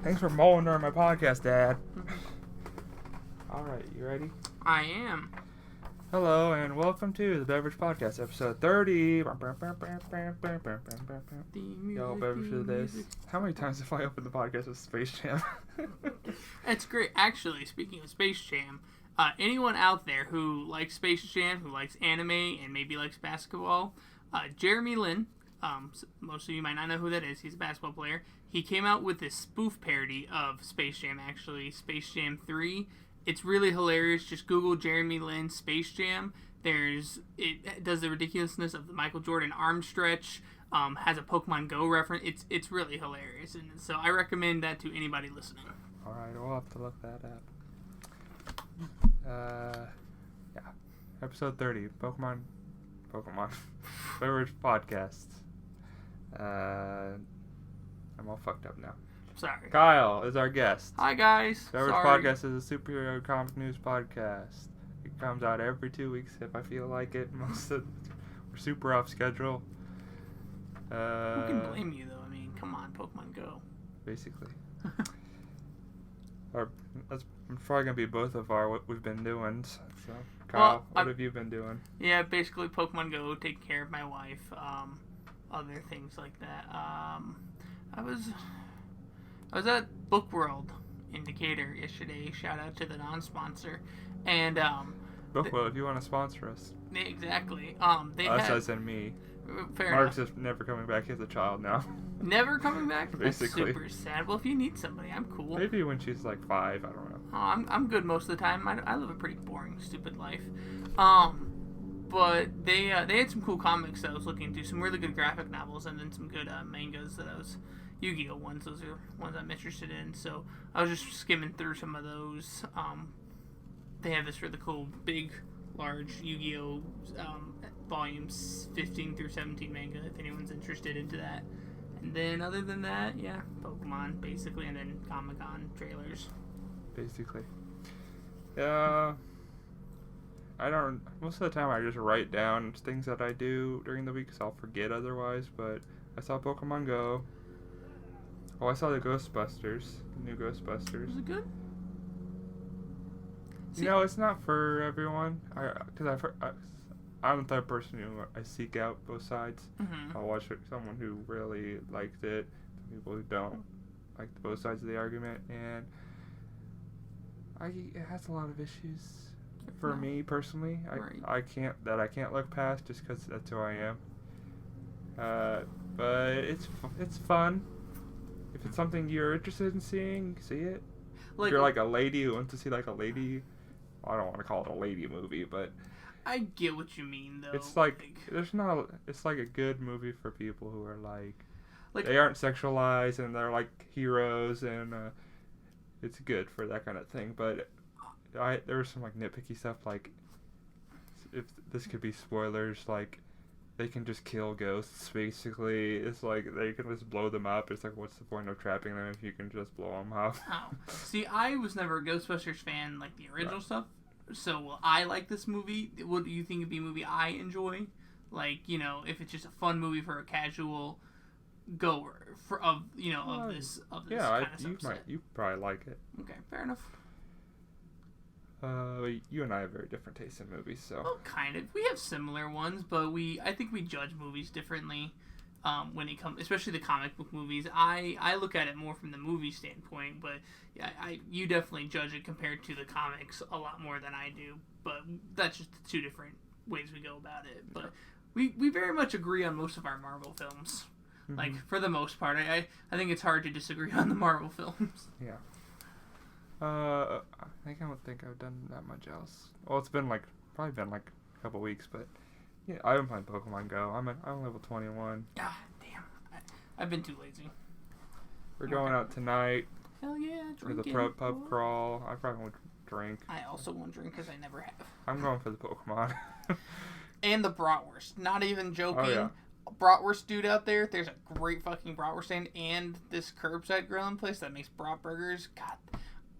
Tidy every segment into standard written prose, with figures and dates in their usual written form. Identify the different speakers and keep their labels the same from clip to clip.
Speaker 1: Thanks for mowing during my podcast, Dad. Alright, you ready?
Speaker 2: I am.
Speaker 1: Hello, and welcome to the Beverage Podcast, episode 30. Yo, Beverage for this. How many times have I opened the podcast with Space Jam?
Speaker 2: It's great. Actually, speaking of Space Jam, anyone out there who likes Space Jam, who likes anime, and maybe likes basketball, Jeremy Lin, most of you might not know who that is. He's a basketball player. He came out with this spoof parody of Space Jam, actually, Space Jam 3. It's really hilarious. Just Google Jeremy Lin Space Jam. It does the ridiculousness of the Michael Jordan arm stretch. Has a Pokemon Go reference. It's really hilarious, and so I recommend that to anybody listening.
Speaker 1: All right, we'll have to look that up. Yeah, episode 30, Pokemon, Beverage Podcast. I'm all fucked up now.
Speaker 2: Sorry.
Speaker 1: Kyle is our guest.
Speaker 2: Hi guys.
Speaker 1: Beverage
Speaker 2: Sorry.
Speaker 1: Podcast is a superhero comic news podcast. It comes out every 2 weeks if I feel like it. We're super off schedule.
Speaker 2: Who can blame you though? I mean, come on, Pokemon Go.
Speaker 1: Basically. That's probably gonna be both of what we've been doing. So, Kyle, what have you been doing?
Speaker 2: Yeah, basically Pokemon Go, taking care of my wife, other things like that. I was at Book World in Decatur yesterday. Shout out to the non-sponsor. And
Speaker 1: Book World, if you want to sponsor us.
Speaker 2: Exactly.
Speaker 1: Us as in me.
Speaker 2: Fair
Speaker 1: Mark's
Speaker 2: enough.
Speaker 1: just never coming back as a child now.
Speaker 2: Never coming back?
Speaker 1: Basically.
Speaker 2: That's super sad. Well, if you need somebody, I'm cool.
Speaker 1: Maybe when she's like 5, I don't know.
Speaker 2: I'm good most of the time. I live a pretty boring, stupid life. But they had some cool comics that I was looking into, some really good graphic novels, and then some good mangas that I was Yu-Gi-Oh ones. Those are ones I'm interested in. So I was just skimming through some of those. They have this really cool, big, large Yu-Gi-Oh volumes 15 through 17 manga. If anyone's interested into that. And then other than that, yeah, Pokemon basically, and then Comic-Con trailers.
Speaker 1: Basically. Most of the time I just write down things that I do during the week because I'll forget otherwise, but I saw Pokemon Go. Oh, I saw the Ghostbusters, the new Ghostbusters.
Speaker 2: Was it good?
Speaker 1: You know, it's not for everyone. I'm the type of person who I seek out both sides.
Speaker 2: Mm-hmm.
Speaker 1: I'll watch someone who really liked it, people who don't like both sides of the argument, and it has a lot of issues. For me personally, I can't look past just because that's who I am. But it's fun. If it's something you're interested in seeing, see it. If you're like a lady who wants to see like a lady, I don't want to call it a lady movie, but
Speaker 2: I get what you mean though.
Speaker 1: it's like it's like a good movie for people who are like they aren't sexualized and they're like heroes, and it's good for that kind of thing. But there was some like nitpicky stuff, like if this could be spoilers, like they can just kill ghosts basically. It's like they can just blow them up. It's like, what's the point of trapping them if you can just blow them up?
Speaker 2: Oh. See, I was never a Ghostbusters fan like the original stuff, so will I like this movie? What do you think would be a movie I enjoy? Like, you know, if it's just a fun movie for a casual goer of this kind of subset.
Speaker 1: You probably like it.
Speaker 2: Okay, fair enough.
Speaker 1: You and I have very different tastes in movies, so.
Speaker 2: Well, kind of. We have similar ones, but I think we judge movies differently when it comes, especially the comic book movies. I look at it more from the movie standpoint, but yeah, you definitely judge it compared to the comics a lot more than I do. But that's just the two different ways we go about it. But we very much agree on most of our Marvel films. Mm-hmm. Like, for the most part. I think it's hard to disagree on the Marvel films.
Speaker 1: Yeah. I don't think I've done that much else. Well, it's probably been like a couple weeks, but yeah, I haven't played Pokemon Go. I'm level 21.
Speaker 2: Ah, damn. I've been too lazy.
Speaker 1: We're going out tonight.
Speaker 2: Hell yeah, drinking.
Speaker 1: For the pub crawl. I probably won't drink.
Speaker 2: I also won't drink because I never have.
Speaker 1: I'm going for the Pokemon.
Speaker 2: And the bratwurst. Not even joking.
Speaker 1: Oh, yeah.
Speaker 2: Bratwurst dude out there, there's a great fucking bratwurst stand and this curbside grilling place that makes brat burgers. God,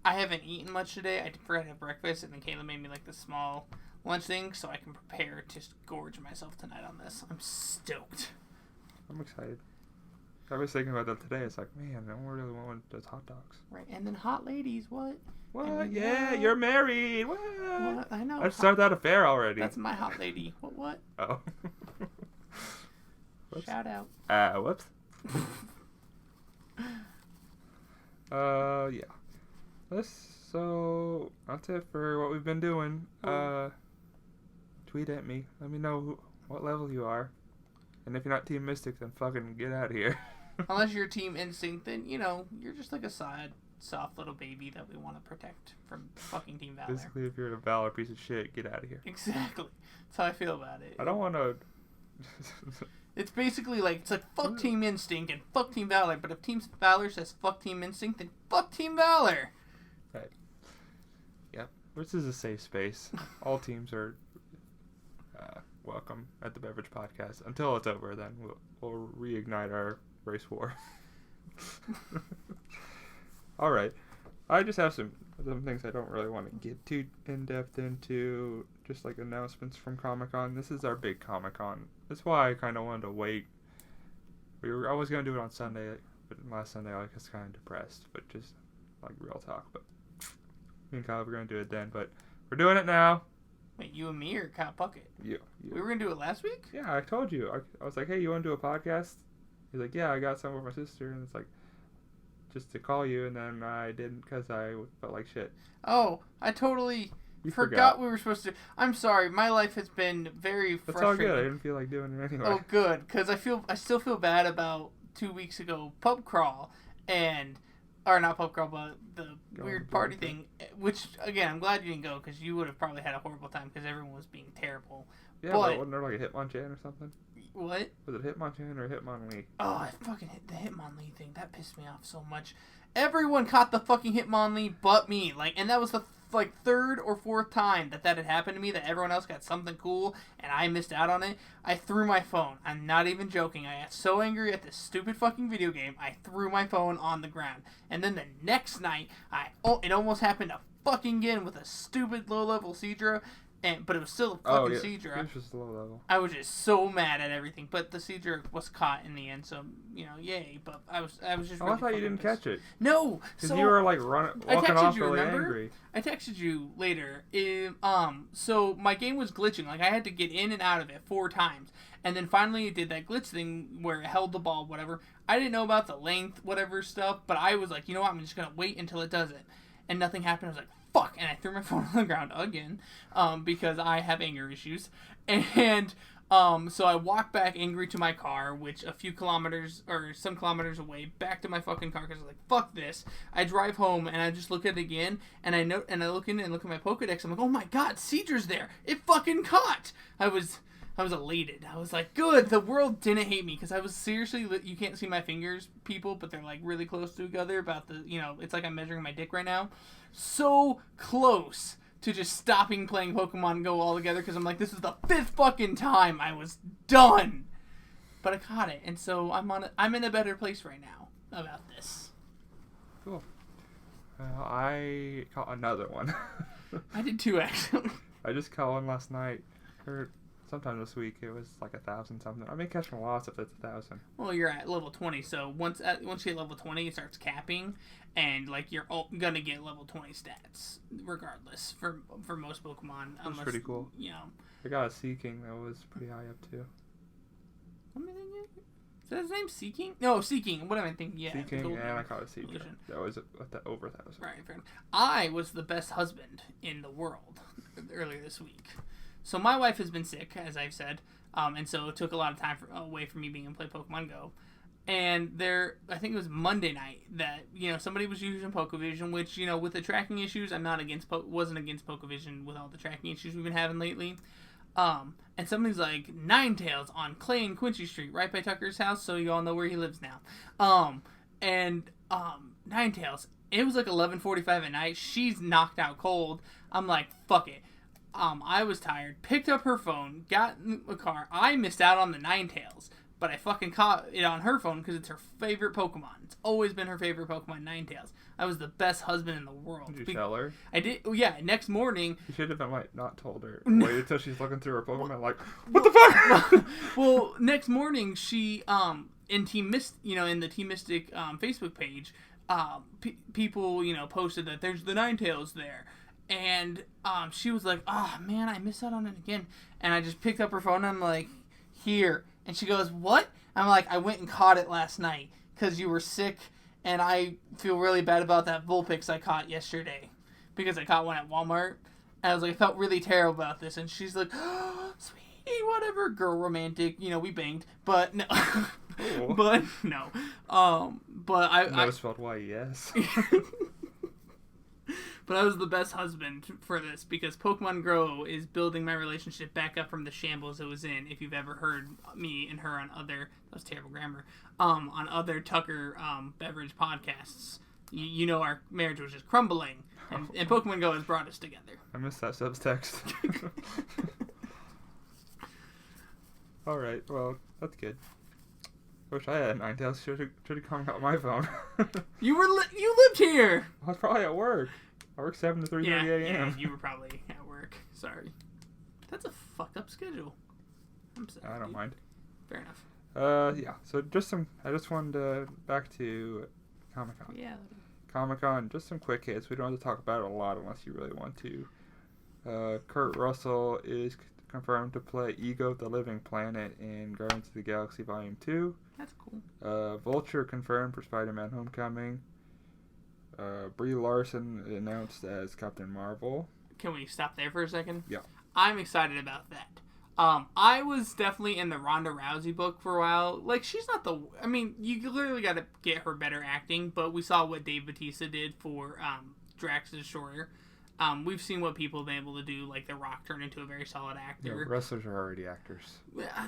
Speaker 2: I haven't eaten much today. I forgot to have breakfast, and then Kayla made me like the small lunch thing so I can prepare to gorge myself tonight on this. I'm stoked.
Speaker 1: I'm excited. I was thinking about that today. It's like, man, I don't really want one of those hot dogs.
Speaker 2: Right, and then hot ladies, what?
Speaker 1: What? Yeah, you're married. What?
Speaker 2: I know.
Speaker 1: I started that affair already.
Speaker 2: That's my hot lady. What?
Speaker 1: Oh.
Speaker 2: Shout out.
Speaker 1: Whoops. Yeah. So that's it for what we've been doing. Tweet at me. Let me know what level you are. And if you're not Team Mystic, then fucking get out of here.
Speaker 2: Unless you're Team Instinct, then, you're just like a sad, soft little baby that we want to protect from fucking Team Valor.
Speaker 1: Basically, if you're a Valor piece of shit, get out of here.
Speaker 2: Exactly. That's how I feel about it.
Speaker 1: I don't want to...
Speaker 2: It's basically like, fuck Team Instinct and fuck Team Valor, but if Team Valor says fuck Team Instinct, then fuck Team Valor!
Speaker 1: Right. Yep. This is a safe space. All teams are welcome at the Beverage Podcast. Until it's over, then we'll reignite our race war. All right. I just have some things I don't really want to get too in-depth into, just like announcements from Comic-Con. This is our big Comic-Con. That's why I kind of wanted to wait. I was going to do it on Sunday, but last Sunday I was kind of depressed, but just like real talk. But me and Kyle were going to do it then, but we're doing it now.
Speaker 2: Wait, you and me or Kyle Puckett?
Speaker 1: You.
Speaker 2: We were going to do it last week?
Speaker 1: Yeah, I told you. I was like, hey, you want to do a podcast? He's like, yeah, I got some with my sister, and it's like, just to call you, and then I didn't because I felt like shit.
Speaker 2: Oh, I totally forgot we were supposed to. I'm sorry, my life has been very frustrating.
Speaker 1: That's all good. I didn't feel like doing it anyway.
Speaker 2: Oh, good, because I still feel bad about 2 weeks ago pub crawl or not pub crawl, but the weird party thing. Which again, I'm glad you didn't go because you would have probably had a horrible time because everyone was being terrible.
Speaker 1: Yeah, but wasn't there like a Hitmonchan or something?
Speaker 2: What?
Speaker 1: Was it Hitmonchan or Hitmonlee?
Speaker 2: Oh, I fucking hit the Hitmonlee thing. That pissed me off so much. Everyone caught the fucking Hitmonlee but me. And that was the third or fourth time that had happened to me, that everyone else got something cool and I missed out on it. I threw my phone. I'm not even joking. I got so angry at this stupid fucking video game, I threw my phone on the ground. And then the next night, it almost happened fucking again with a stupid low-level Seadra. But it was still a fucking Seadra.
Speaker 1: It was just low level.
Speaker 2: I was just so mad at everything. But the Seadra was caught in the end, so yay. But I was just.
Speaker 1: I thought you didn't catch it.
Speaker 2: No,
Speaker 1: because you were walking off really angry.
Speaker 2: I texted you later. So my game was glitching. I had to get in and out of it 4 times, and then finally it did that glitch thing where it held the ball, whatever. I didn't know about the length, whatever stuff, but I was like, you know what? I'm just gonna wait until it does it, and nothing happened. I was like, fuck, and I threw my phone on the ground again, because I have anger issues, and so I walked back angry to my car, which some kilometers away, back to my fucking car, because I was like, fuck this. I drive home, and I just look at it again, and I look in and look at my Pokedex, I'm like, oh my god, Seadra's there! It fucking caught! I was elated. I was like, good, the world didn't hate me, because I was seriously, you can't see my fingers, people, but they're really close to each other, about it's like I'm measuring my dick right now. So close to just stopping playing Pokemon Go altogether, because I'm like, this is the 5th fucking time. I was done. But I caught it, and so I'm in a better place right now about this.
Speaker 1: Cool. I caught another one.
Speaker 2: I did 2, actually.
Speaker 1: I just caught one last night. Or sometime this week. It was like 1,000 something. I mean, catching lots if it's 1,000.
Speaker 2: Well, you're at level 20, so once you hit level 20, it starts capping, and you're gonna get level 20 stats regardless for most Pokemon.
Speaker 1: That's pretty cool. I got a Seeking that was pretty high up too.
Speaker 2: What am I thinking? Is that his name? Seeking? No, Seeking. What am I thinking? Yeah,
Speaker 1: Seeking, and I caught a Seadra. That was over 1,000.
Speaker 2: Right, fair enough. I was the best husband in the world earlier this week. So my wife has been sick, as I've said, and so it took a lot of time away from me being able to play Pokemon Go. And I think it was Monday night that somebody was using Pokevision, which with the tracking issues, I'm not wasn't against Pokevision with all the tracking issues we've been having lately. And somebody's like, Ninetales on Clay and Quincy Street, right by Tucker's house, so you all know where he lives now. Ninetales, it was 11:45 at night. She's knocked out cold. I'm like, fuck it. I was tired, picked up her phone, got in the car. I missed out on the Ninetales, but I fucking caught it on her phone because it's her favorite Pokemon. It's always been her favorite Pokemon, Ninetales. I was the best husband in the world.
Speaker 1: Did you tell her?
Speaker 2: I did. Yeah, next morning.
Speaker 1: You should have not told her. Waited until she's looking through her Pokemon what the fuck?
Speaker 2: Well, next morning, in in the Team Mystic Facebook page, people posted that there's the Ninetales there, and she was like, oh man, I missed out on it again, and I just picked up her phone and I'm like, here, and she goes, what? I'm like, I went and caught it last night because you were sick, and I feel really bad about that Vulpix I caught yesterday because I caught one at Walmart. And I was like, I felt really terrible about this, and she's like, oh, sweetie, whatever, girl, romantic, we banged, but no. But no. But I
Speaker 1: spelled Y-E-S.
Speaker 2: But I was the best husband for this because Pokemon Go is building my relationship back up from the shambles it was in. If you've ever heard me and her on other, that was terrible grammar, on other Tucker Beverage podcasts, our marriage was just crumbling, and Pokemon Go has brought us together.
Speaker 1: I missed that subtext. All right, well, that's good. Wish I had Ninetales. Should have come out my phone.
Speaker 2: You lived here.
Speaker 1: I was probably at work. I work 7 to 3:30 a.m.
Speaker 2: Yeah, you were probably at work. Sorry. That's a fucked up schedule. I'm sorry.
Speaker 1: I don't mind.
Speaker 2: Fair enough.
Speaker 1: Yeah. So I just wanted to back to Comic-Con.
Speaker 2: Yeah.
Speaker 1: Comic-Con, just some quick hits. We don't have to talk about it a lot unless you really want to. Kurt Russell is confirmed to play Ego the Living Planet in Guardians of the Galaxy Volume 2.
Speaker 2: That's cool.
Speaker 1: Vulture confirmed for Spider-Man Homecoming. Brie Larson announced as Captain Marvel.
Speaker 2: Can we stop there for a second?
Speaker 1: Yeah.
Speaker 2: I'm excited about that. I was definitely in the Ronda Rousey book for a while. Like, she's not the... I mean, you clearly got to get her better acting, but we saw what Dave Bautista did for Drax the Destroyer. We've seen what people have been able to do, like The Rock turned into a very solid actor.
Speaker 1: Yeah, wrestlers are already actors.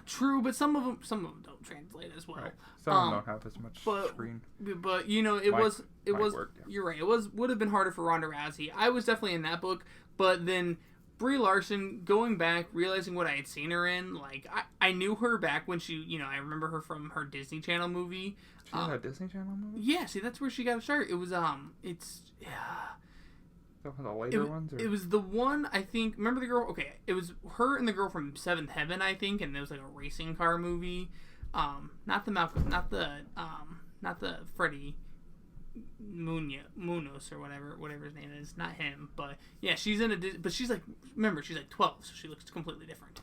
Speaker 2: True, but some of them don't translate as well.
Speaker 1: Right. Some of them don't have as much screen.
Speaker 2: But work, yeah. You're right. Would have been harder for Ronda Rousey. I was definitely in that book, but then Brie Larson, going back, realizing what I had seen her in, like I knew her back when she, I remember her from her Disney Channel movie.
Speaker 1: She had a Disney Channel movie?
Speaker 2: Yeah, see, that's where she got a start. It was
Speaker 1: The later ones? Or?
Speaker 2: It was the one, I think, remember the girl? Okay, it was her and the girl from Seventh Heaven, I think, and there was like a racing car movie. Not the Malcolm, not the Freddie Munoz or whatever his name is. Not him, but yeah, she's in but she's like, remember, she's like 12, so she looks completely different.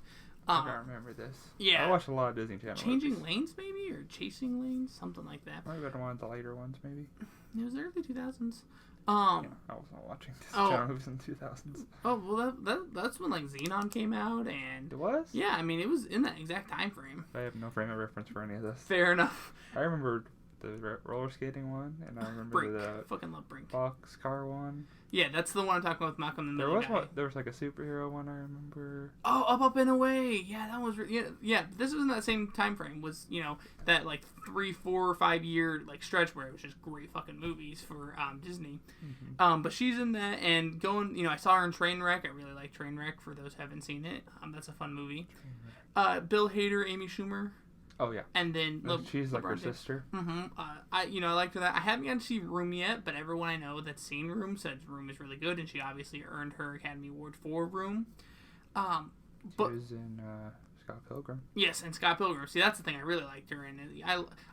Speaker 1: I don't remember this.
Speaker 2: Yeah.
Speaker 1: I watched a lot of Disney Channel
Speaker 2: Changing
Speaker 1: movies.
Speaker 2: Lanes, maybe? Or Chasing Lanes? Something like that.
Speaker 1: Might have been one of the later ones, maybe.
Speaker 2: It was the early 2000s.
Speaker 1: Yeah, I was not watching Disney Channel movies in the 2000s.
Speaker 2: Oh, well, that's when, like, Xenon came out, and...
Speaker 1: It was?
Speaker 2: Yeah, I mean, it was in that exact time frame.
Speaker 1: I have no frame of reference for any of this.
Speaker 2: Fair enough.
Speaker 1: I remember the roller skating one, and I remember
Speaker 2: Brink.
Speaker 1: the
Speaker 2: Fucking love Brink.
Speaker 1: boxcar one.
Speaker 2: Yeah, that's the one I'm talking about with Malcolm in the Middle guy.
Speaker 1: There was like a superhero one I remember.
Speaker 2: Oh, Up and Away. Yeah, that was yeah. This was in that same time frame. Was that like 3, 4, or 5 year like stretch where it was just great fucking movies for Disney. Mm-hmm. But she's in that and going. I saw her in Trainwreck. I really like Trainwreck. For those who haven't seen it, that's a fun movie. Bill Hader, Amy Schumer.
Speaker 1: Oh yeah,
Speaker 2: and then
Speaker 1: she's like her sister.
Speaker 2: Mm-hmm. I liked her that. I haven't gotten to see Room yet, but everyone I know that's seen Room says Room is really good, and she obviously earned her Academy Award for Room.
Speaker 1: She was in Scott Pilgrim.
Speaker 2: Yes, and Scott Pilgrim. See, that's the thing I really liked her in.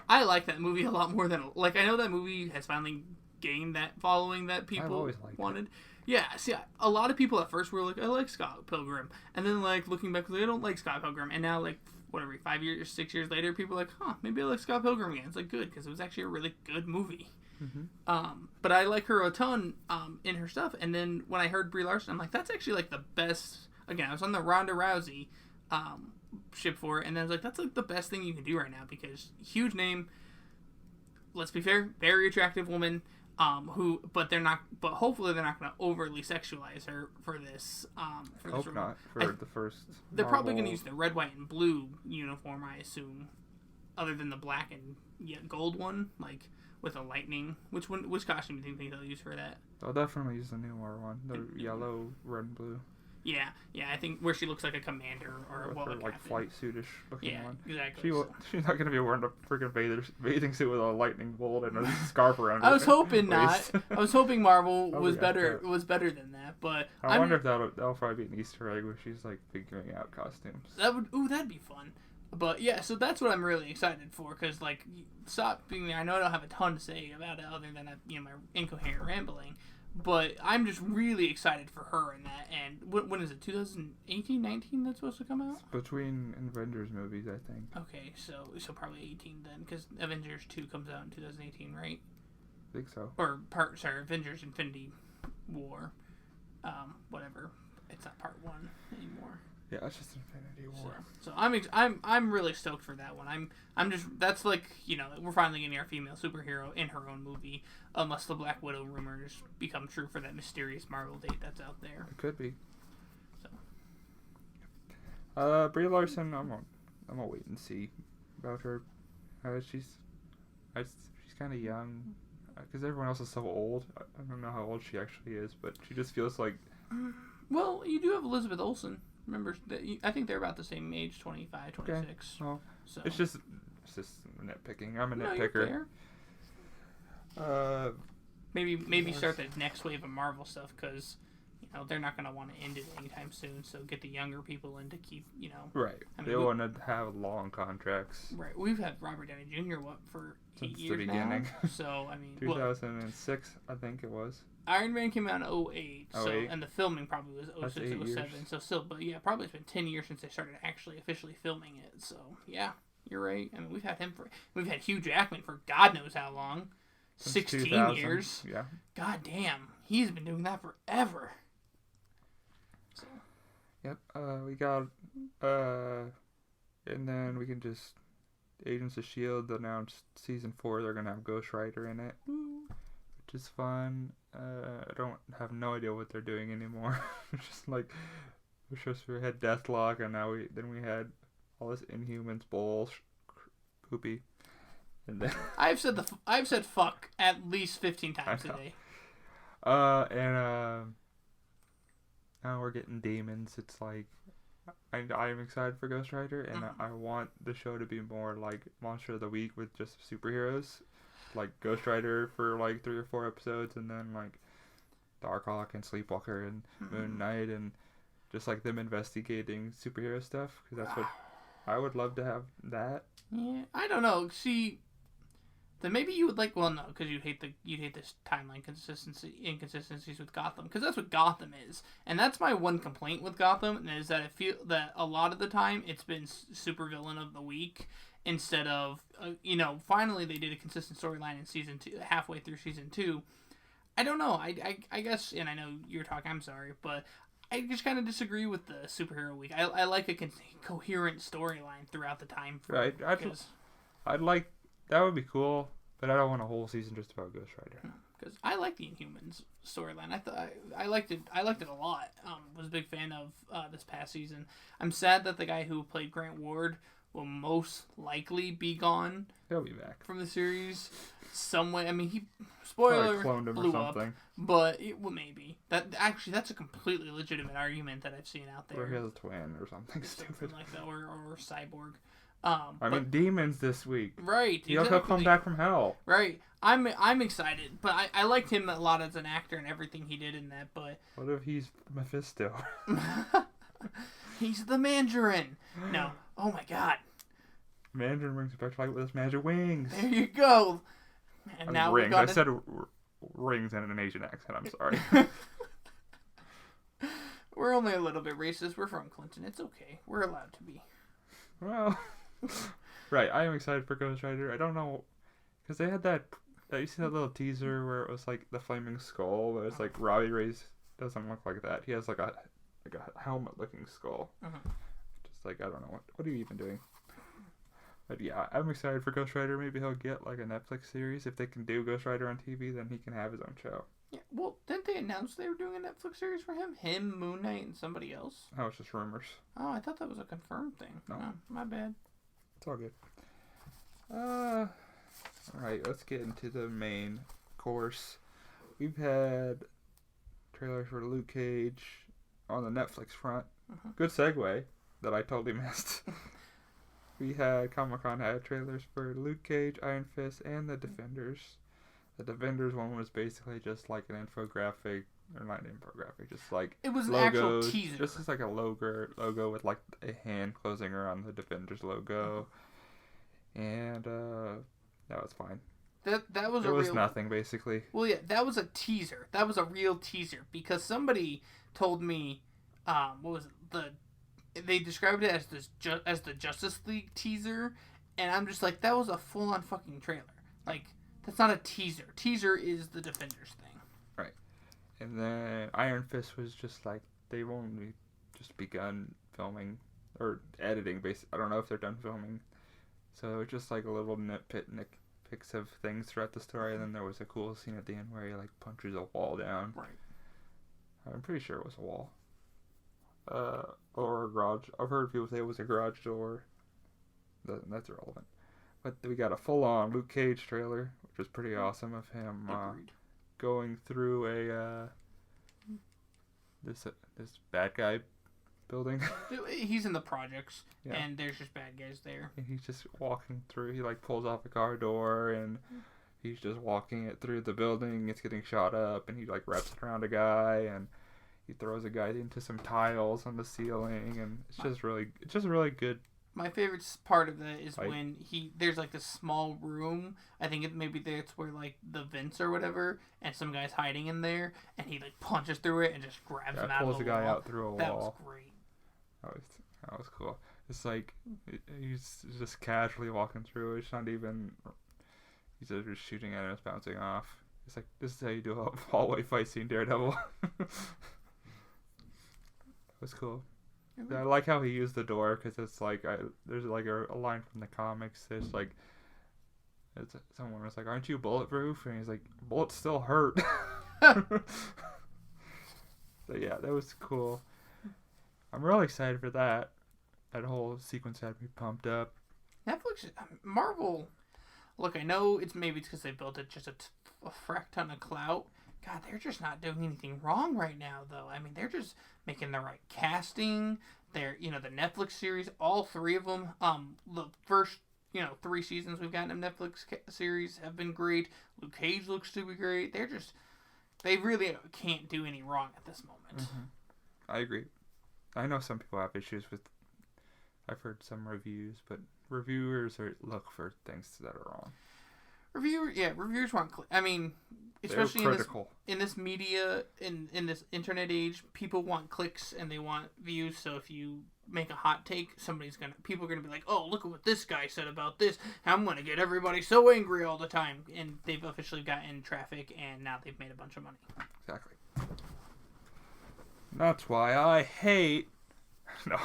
Speaker 2: I like that movie a lot more than I know that movie has finally gained that following that people wanted. It. Yeah, see, a lot of people at first were like, I like Scott Pilgrim, and then like looking back, I don't like Scott Pilgrim, and now like. Whatever, 5 years, 6 years later, people are like, maybe I like Scott Pilgrim again. It's like good because it was actually a really good movie. Mm-hmm. But I like her a ton in her stuff. And then when I heard Brie Larson, I'm like, that's actually like the best. Again, I was on the Ronda Rousey ship for it, and I was like, that's like the best thing you can do right now because huge name. Let's be fair, very attractive woman. But hopefully they're not going to overly sexualize her for this.
Speaker 1: Hope not for the first.
Speaker 2: They're probably going to use the red, white, and blue uniform, I assume, other than the black and gold one, like with a lightning. Which costume do you think they'll use for that?
Speaker 1: They'll definitely use the newer one, the yellow, red, and blue.
Speaker 2: Yeah, I think where she looks like a commander or
Speaker 1: her, like flight suitish looking one.
Speaker 2: Yeah, exactly.
Speaker 1: She's not gonna be wearing a freaking bathing suit with a lightning bolt and a scarf around her.
Speaker 2: I was hoping not. I was hoping Marvel was better than that, but
Speaker 1: I wonder if that'll probably be an Easter egg where she's like figuring out costumes.
Speaker 2: That'd be fun. But yeah, so that's what I'm really excited for, because like, stop being there. I know I don't have a ton to say about it other than my incoherent rambling, but I'm just really excited for her in that. And when is it? 2018, 19? That's supposed to come out.
Speaker 1: It's between Avengers movies, I think.
Speaker 2: Okay, so probably 18 then, because Avengers 2 comes out in 2018, right?
Speaker 1: I think so.
Speaker 2: Or Avengers Infinity War, whatever. It's not part 1 anymore.
Speaker 1: Yeah, it's just Infinity War.
Speaker 2: So I'm really stoked for that one. I'm just, that's like, we're finally getting our female superhero in her own movie, unless the Black Widow rumors become true for that mysterious Marvel date that's out there.
Speaker 1: It could be. So. Brie Larson, I'm gonna wait and see about her. She's kind of young, because everyone else is so old. I don't know how old she actually is, but she just feels like.
Speaker 2: Well, you do have Elizabeth Olsen. Remember, I think they're about the same age, 25, 26.
Speaker 1: Okay. Well,
Speaker 2: so.
Speaker 1: it's just nitpicking. I'm a nitpicker.
Speaker 2: Maybe start the next wave of Marvel stuff, because they're not going to want to end it anytime soon. So get the younger people in to keep
Speaker 1: Right. They want to have long contracts.
Speaker 2: Right. We've had Robert Downey Jr. For
Speaker 1: since
Speaker 2: 8 years
Speaker 1: the beginning.
Speaker 2: Now. So
Speaker 1: 2006, I think it was.
Speaker 2: Iron Man came out in 2008, so,
Speaker 1: 08.
Speaker 2: And the filming probably was 2006, 07.
Speaker 1: Years.
Speaker 2: So still, but yeah, probably it's been 10 years since they started actually officially filming it. So yeah, you're right. I mean, we've had Hugh Jackman for God knows how long, since 16 years.
Speaker 1: Yeah.
Speaker 2: God damn, he's been doing that forever. So.
Speaker 1: Yep. We got and then we can just Agents of S.H.I.E.L.D. announced season 4. They're gonna have Ghost Rider in it.
Speaker 2: Woo.
Speaker 1: Which is fun. I don't have no idea what they're doing anymore. It's just like we had Deathlock, and now we had all this Inhumans bull poopy, and then
Speaker 2: I've said fuck at least 15 times today.
Speaker 1: Now we're getting demons. It's like I'm excited for Ghost Rider, and I want the show to be more like Monster of the Week with just superheroes. Like Ghost Rider for like 3 or 4 episodes, and then like Darkhawk and Sleepwalker and Moon Knight, and just like them investigating superhero stuff, because that's what I would love to have that.
Speaker 2: Yeah, I don't know. See, then maybe you would like. Well, no, because you'd hate this timeline inconsistencies with Gotham, because that's what Gotham is, and that's my one complaint with Gotham, is that I feel that a lot of the time it's been supervillain of the week. Instead of, finally they did a consistent storyline in season 2, halfway through season 2. I don't know. I guess, and I know you're talking, I'm sorry, but I just kind of disagree with the superhero week. I like a coherent storyline throughout the time frame.
Speaker 1: Right. I'd like, that would be cool, but I don't want a whole season just about Ghost Rider.
Speaker 2: Because I like the Inhumans storyline. I liked it a lot. Was a big fan of this past season. I'm sad that the guy who played Grant Ward will most likely be gone.
Speaker 1: He'll be back
Speaker 2: from the series some way. I mean, he spoiler
Speaker 1: cloned him
Speaker 2: blew
Speaker 1: or something.
Speaker 2: Up, but maybe that's a completely legitimate argument that I've seen out there.
Speaker 1: Or he has a twin or something stupid
Speaker 2: like that, or cyborg.
Speaker 1: I mean, demons this week.
Speaker 2: Right.
Speaker 1: He'll come back from hell.
Speaker 2: Right. I'm excited, but I liked him a lot as an actor and everything he did in that. But
Speaker 1: what if he's Mephisto?
Speaker 2: He's the Mandarin. No. Oh my God.
Speaker 1: Mandarin brings it back to life with his magic wings.
Speaker 2: There you go. And now
Speaker 1: rings. I said rings in an Asian accent. I'm sorry.
Speaker 2: We're only a little bit racist. We're from Clinton. It's okay. We're allowed to be.
Speaker 1: Well, right. I am excited for Ghost Rider. I don't know, because they had that. You see that little teaser where it was like the flaming skull, but it's like Robbie Reyes doesn't look like that. He has like a helmet-looking skull. Just like, I don't know, what are you even doing? But yeah, I'm excited for Ghost Rider. Maybe he'll get like a Netflix series. If they can do Ghost Rider on TV, then he can have his own show.
Speaker 2: Yeah, well, didn't they announce they were doing a Netflix series for him? Him, Moon Knight, and somebody else?
Speaker 1: Oh, it's just rumors.
Speaker 2: Oh, I thought that was a confirmed thing.
Speaker 1: No.
Speaker 2: Oh, my bad.
Speaker 1: It's all good. Alright, let's get into the main course. We've had trailers for Luke Cage on the Netflix front. Good segue that I totally missed. We had Comic-Con had trailers for Luke Cage, Iron Fist, and The Defenders. The Defenders one was basically just like an infographic, or not an infographic, just like
Speaker 2: it was
Speaker 1: logos,
Speaker 2: an actual teaser.
Speaker 1: Just as like a logo with like a hand closing around the Defenders logo, and that was fine.
Speaker 2: That was
Speaker 1: it was nothing basically.
Speaker 2: Well, yeah, that was a teaser. That was a real teaser because somebody told me, what was it? They described it as the Justice League teaser, and I'm just like, that was a full on fucking trailer. Like, that's not a teaser. Teaser is the Defenders thing.
Speaker 1: Right. And then Iron Fist was just like, they've only just begun filming or editing. I don't know if they're done filming. So it's just like a little nitpicks of things throughout the story, and then there was a cool scene at the end where he like punches a wall down.
Speaker 2: Right.
Speaker 1: I'm pretty sure it was a wall. Or a garage. I've heard people say it was a garage door. That's irrelevant. But we got a full-on Luke Cage trailer, which was pretty awesome of him going through this bad guy building.
Speaker 2: He's in the projects, and there's just bad guys there.
Speaker 1: And he's just walking through. He like pulls off a car door, and he's just walking it through the building. It's getting shot up, and he like wraps it around a guy, and he throws a guy into some tiles on the ceiling, and it's just really good.
Speaker 2: My favorite part of that is when there's like this small room. I think maybe that's where like the vents or whatever, and some guy's hiding in there, and he like punches through it and just grabs him out of the wall.
Speaker 1: Pulls the guy out through a wall.
Speaker 2: That was great.
Speaker 1: That was cool. It's like he's just casually walking through. It's not even. He's just shooting at him. It's bouncing off. It's like, this is how you do a hallway fight scene, Daredevil. That was cool. I like how he used the door, because it's like there's like a line from the comics. There's like someone was like, "Aren't you bulletproof?" And he's like, "Bullets still hurt." So yeah, that was cool. I'm really excited for that. That whole sequence had me pumped up.
Speaker 2: Netflix, Marvel. Look, I know it's because they built it just a frack ton of clout. God, they're just not doing anything wrong right now, though. I mean, they're just making the right casting. They're, the Netflix series, all three of them. The first, 3 seasons we've gotten of Netflix series have been great. Luke Cage looks to be great. They really can't do any wrong at this moment.
Speaker 1: Mm-hmm. I agree. I know some people have issues with. I've heard some reviews, but reviewers look for things that are wrong.
Speaker 2: Reviewers want. I mean, especially in this media, in this internet age, people want clicks and they want views. So if you make a hot take, people are gonna be like, "Oh, look at what this guy said about this. I'm gonna get everybody so angry all the time." And they've officially gotten traffic, and now they've made a bunch of money.
Speaker 1: Exactly. That's why I hate. No.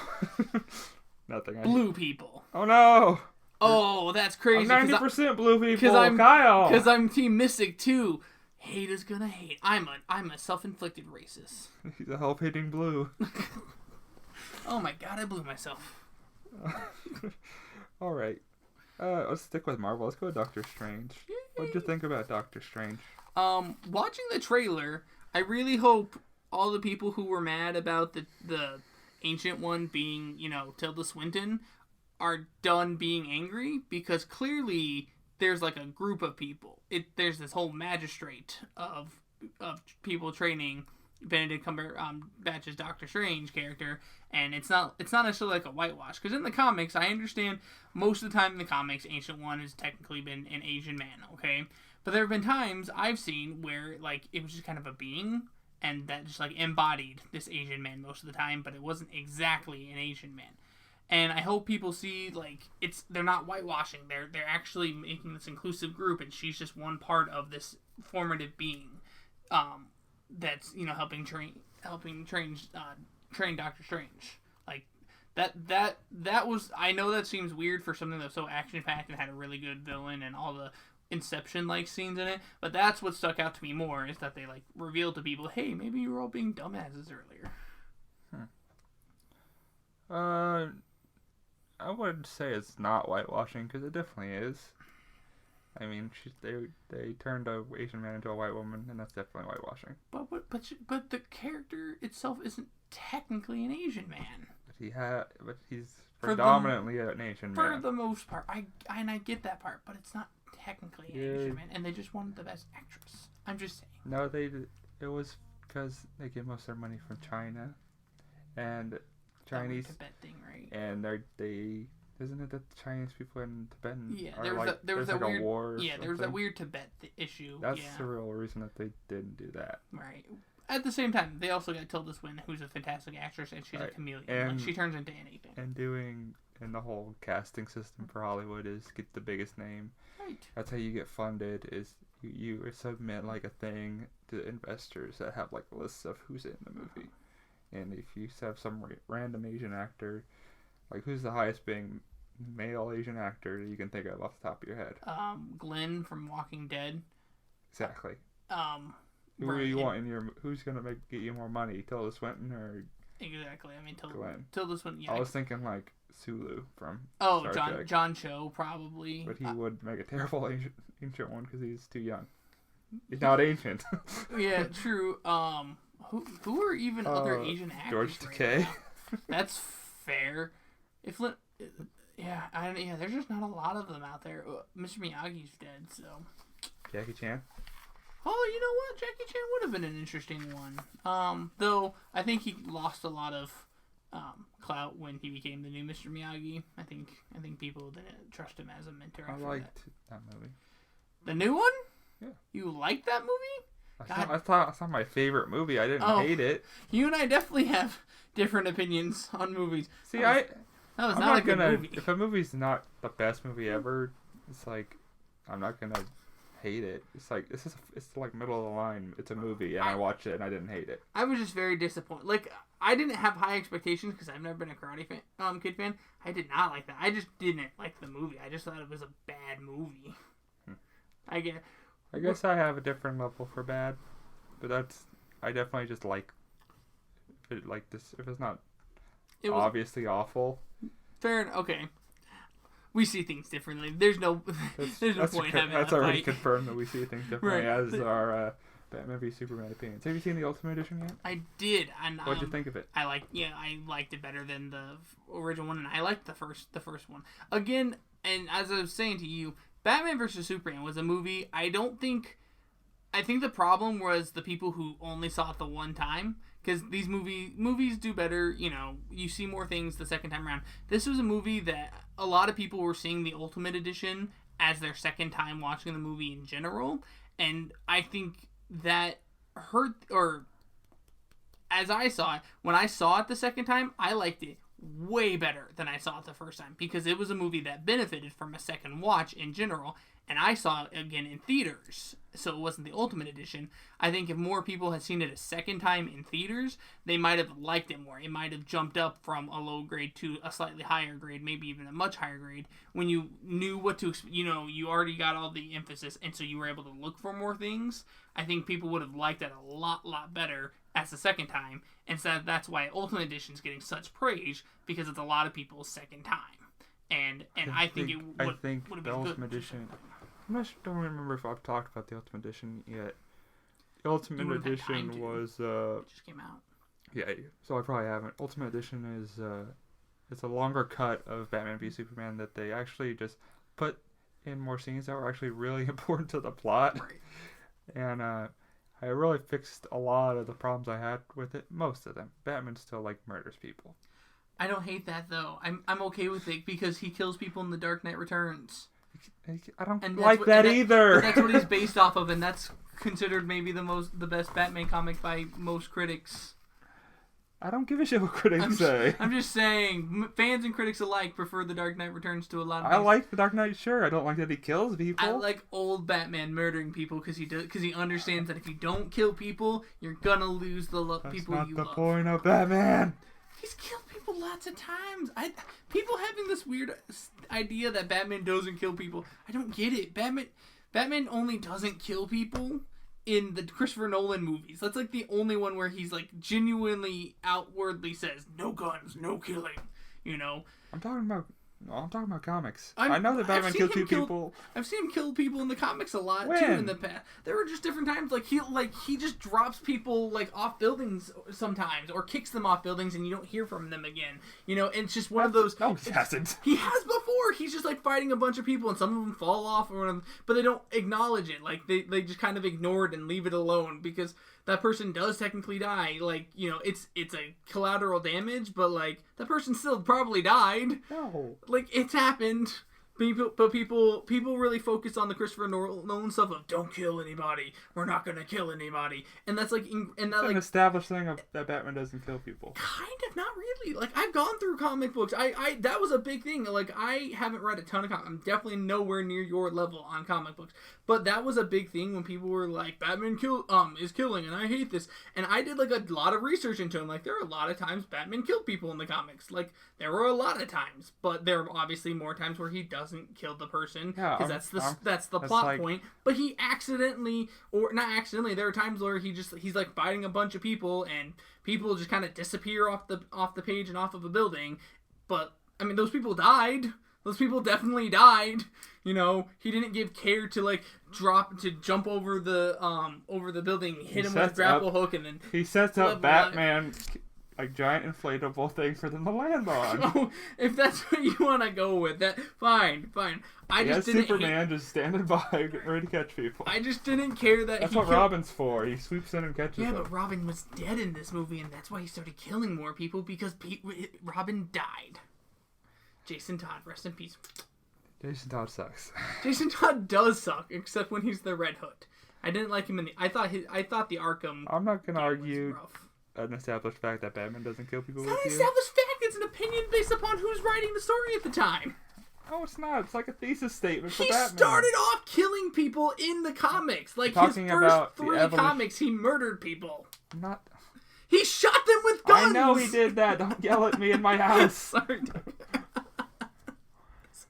Speaker 1: Nothing.
Speaker 2: Blue people.
Speaker 1: Oh no.
Speaker 2: Oh, that's crazy.
Speaker 1: 90% blue people.
Speaker 2: Kyle. Because I'm Team Mystic too. Hate is gonna hate. I'm a self-inflicted racist.
Speaker 1: He's a help-hating blue.
Speaker 2: Oh my god, I blew myself.
Speaker 1: All right. Let's stick with Marvel. Let's go with Doctor Strange. What did you think about Doctor Strange?
Speaker 2: Watching the trailer, I really hope all the people who were mad about the Ancient One being, Tilda Swinton, are done being angry, because clearly there's like a group of people. There's this whole magistrate of people training Benedict Cumberbatch's Doctor Strange character, and it's not necessarily like a whitewash, because in the comics, I understand most of the time in the comics, Ancient One has technically been an Asian man, okay? But there have been times I've seen where like it was just kind of a being, and that just like embodied this Asian man most of the time, but it wasn't exactly an Asian man. And I hope people see, like, they're not whitewashing. They're actually making this inclusive group, and she's just one part of this formative being that's, helping train Doctor Strange. Like, that was, I know that seems weird for something that's so action-packed and had a really good villain and all the Inception-like scenes in it, but that's what stuck out to me more, is that they, like, revealed to people, hey, maybe you were all being dumbasses earlier.
Speaker 1: I would say it's not whitewashing, because it definitely is. I mean, they turned a Asian man into a white woman, and that's definitely whitewashing.
Speaker 2: But the character itself isn't technically an Asian man.
Speaker 1: But he's predominantly an Asian man.
Speaker 2: For the most part, I get that part, but it's not technically an Asian man, and they just wanted the best actress. I'm just saying.
Speaker 1: No, it was because they get most of their money from China, and Chinese
Speaker 2: Tibet thing, right?
Speaker 1: And they isn't it that the Chinese people in Tibet
Speaker 2: there was that
Speaker 1: like
Speaker 2: weird
Speaker 1: a war?
Speaker 2: There was that weird Tibet issue.
Speaker 1: That's the real reason that they didn't do that.
Speaker 2: Right. At the same time, they also got Tilda Swinton, who's a fantastic actress, and she's a chameleon.
Speaker 1: And,
Speaker 2: she turns into anything.
Speaker 1: And the whole casting system for Hollywood is get the biggest name.
Speaker 2: Right.
Speaker 1: That's how you get funded. Is you submit like a thing to investors that have like lists of who's in the movie, and if you have some random Asian actor, like who's the highest paying male Asian actor you can think of off the top of your head?
Speaker 2: Glenn from Walking Dead.
Speaker 1: Exactly. Who do you want in your? Who's gonna get you more money, Tilda Swinton or?
Speaker 2: Exactly. I mean,
Speaker 1: Glenn.
Speaker 2: Tilda Swinton. Yeah.
Speaker 1: I was thinking like Sulu from.
Speaker 2: John Cho probably.
Speaker 1: But he would make a terrible ancient one because he's too young. He's not ancient.
Speaker 2: Yeah, true. Who are even other Asian actors?
Speaker 1: George Takei.
Speaker 2: That's fair. There's just not a lot of them out there. Mr. Miyagi's dead, so.
Speaker 1: Jackie Chan.
Speaker 2: Oh, you know what? Jackie Chan would have been an interesting one. Though I think he lost a lot of clout when he became the new Mr. Miyagi. I think people didn't trust him as a mentor.
Speaker 1: I liked that movie.
Speaker 2: The new one?
Speaker 1: Yeah.
Speaker 2: You liked that movie?
Speaker 1: I thought it's not my favorite movie. I didn't hate it.
Speaker 2: You and I definitely have different opinions on movies.
Speaker 1: See,
Speaker 2: that was not a good movie.
Speaker 1: If a movie's not the best movie ever, it's like I'm not gonna hate it. It's like it's like middle of the line. It's a movie, and I watched it and I didn't hate it.
Speaker 2: I was just very disappointed. Like I didn't have high expectations because I've never been a Karate Kid fan. I did not like that. I just didn't like the movie. I just thought it was a bad movie. I guess
Speaker 1: I have a different level for bad, but I definitely just like it like this. If it's not obviously awful.
Speaker 2: Fair enough. Okay. We see things differently. There's no point having
Speaker 1: that's
Speaker 2: a
Speaker 1: already
Speaker 2: fight.
Speaker 1: confirmed that we see things differently as our Batman v Superman opinions. Have you seen the Ultimate Edition yet?
Speaker 2: I did. And
Speaker 1: what'd you think of it?
Speaker 2: I liked it better than the original one, and I liked the first one. Again, and as I was saying to you, Batman vs Superman was a movie I think the problem was the people who only saw it the one time. Because these movies do better, you see more things the second time around. This was a movie that a lot of people were seeing the Ultimate Edition as their second time watching the movie in general. And I think that hurt, or as I saw it, when I saw it the second time, I liked it way better than I saw it the first time. Because it was a movie that benefited from a second watch in general. And I saw it again in theaters, so it wasn't the Ultimate Edition. I think if more people had seen it a second time in theaters, they might have liked it more. It might have jumped up from a low grade to a slightly higher grade, maybe even a much higher grade, when you knew what to, you already got all the emphasis, and so you were able to look for more things. I think people would have liked that a lot better as the second time, and so that's why Ultimate Edition is getting such praise, because it's a lot of people's second time. And I think it would have been good.
Speaker 1: The Ultimate Edition. Don't remember if I've talked about the Ultimate Edition yet. The Ultimate Edition was
Speaker 2: it just came out.
Speaker 1: Yeah, so I probably haven't. Ultimate Edition is it's a longer cut of Batman v Superman that they actually just put in more scenes that were actually really important to the plot.
Speaker 2: Right.
Speaker 1: And I really fixed a lot of the problems I had with it. Most of them. Batman still murders people.
Speaker 2: I don't hate that though. I'm okay with it because he kills people in The Dark Knight Returns.
Speaker 1: I don't like that either.
Speaker 2: That's what he's based off of, and that's considered maybe the best Batman comic by most critics.
Speaker 1: I don't give a shit what critics say.
Speaker 2: I'm just saying, fans and critics alike prefer The Dark Knight Returns to a lot of.
Speaker 1: I like The Dark Knight, sure. I don't like that he kills people.
Speaker 2: I like old Batman murdering people because he understands that if you don't kill people, you're gonna lose the people you love.
Speaker 1: That's not the point of Batman.
Speaker 2: He's killed people lots of times. People having this weird idea that Batman doesn't kill people. I don't get it. Batman only doesn't kill people in the Christopher Nolan movies. That's the only one where he's genuinely outwardly says no guns, no killing.
Speaker 1: I'm talking about No, I'm talking about comics. I know that Batman killed two people.
Speaker 2: I've seen him kill people in the comics a lot
Speaker 1: when?
Speaker 2: too in the past. There were just different times he just drops people like off buildings sometimes, or kicks them off buildings, and you don't hear from them again. You know, and it's just one of those.
Speaker 1: No, he hasn't.
Speaker 2: He has before. He's just like fighting a bunch of people, and some of them fall off, but they don't acknowledge it. Like they just kind of ignore it and leave it alone because that person does technically die. Like, you know, it's a collateral damage, but like that person still probably died.
Speaker 1: No.
Speaker 2: Like, it's happened. People really focus on the Christopher Nolan stuff of don't kill anybody. We're not gonna kill anybody, and that's like
Speaker 1: an established thing that Batman doesn't kill people.
Speaker 2: Kind of, not really. Like, I've gone through comic books. I that was a big thing. Like, I haven't read a ton of comics. I'm definitely nowhere near your level on comic books, but that was a big thing when people were like, Batman is killing, and I hate this. And I did like a lot of research into him. Like, there are a lot of times Batman killed people in the comics. Like, there were a lot of times, but there are obviously more times where he doesn't kill the person, because that's the plot point. But he accidentally, or not accidentally, there are times where he's like fighting a bunch of people, and people just kind of disappear off the page and off of a building. But I mean, those people died. Those people definitely died. You know, he didn't give care to like jump over the building, hit him with a grapple hook, and then
Speaker 1: he sets up Batman. Like giant inflatable thing for them to land on.
Speaker 2: Oh, if that's what you want to go with, that fine. I just didn't.
Speaker 1: Superman just standing by, getting ready to catch people.
Speaker 2: I just didn't care that.
Speaker 1: That's what Robin's for. He swoops in and catches them.
Speaker 2: Yeah, but Robin was dead in this movie, and that's why he started killing more people, because Robin died. Jason Todd, rest in peace.
Speaker 1: Jason Todd sucks.
Speaker 2: Jason Todd does suck, except when he's the Red Hood. I didn't like him in the. I thought the Arkham.
Speaker 1: I'm not gonna argue an established fact that Batman doesn't kill people.
Speaker 2: It's not an established fact. It's an opinion based upon who's writing the story at the time.
Speaker 1: No, it's not. It's like a thesis statement for
Speaker 2: Batman. He started off killing people in the comics. Like, his first 3 comics, he murdered people.
Speaker 1: Not.
Speaker 2: He shot them with guns.
Speaker 1: I know he did that. Don't yell at me in my house.
Speaker 2: Sorry.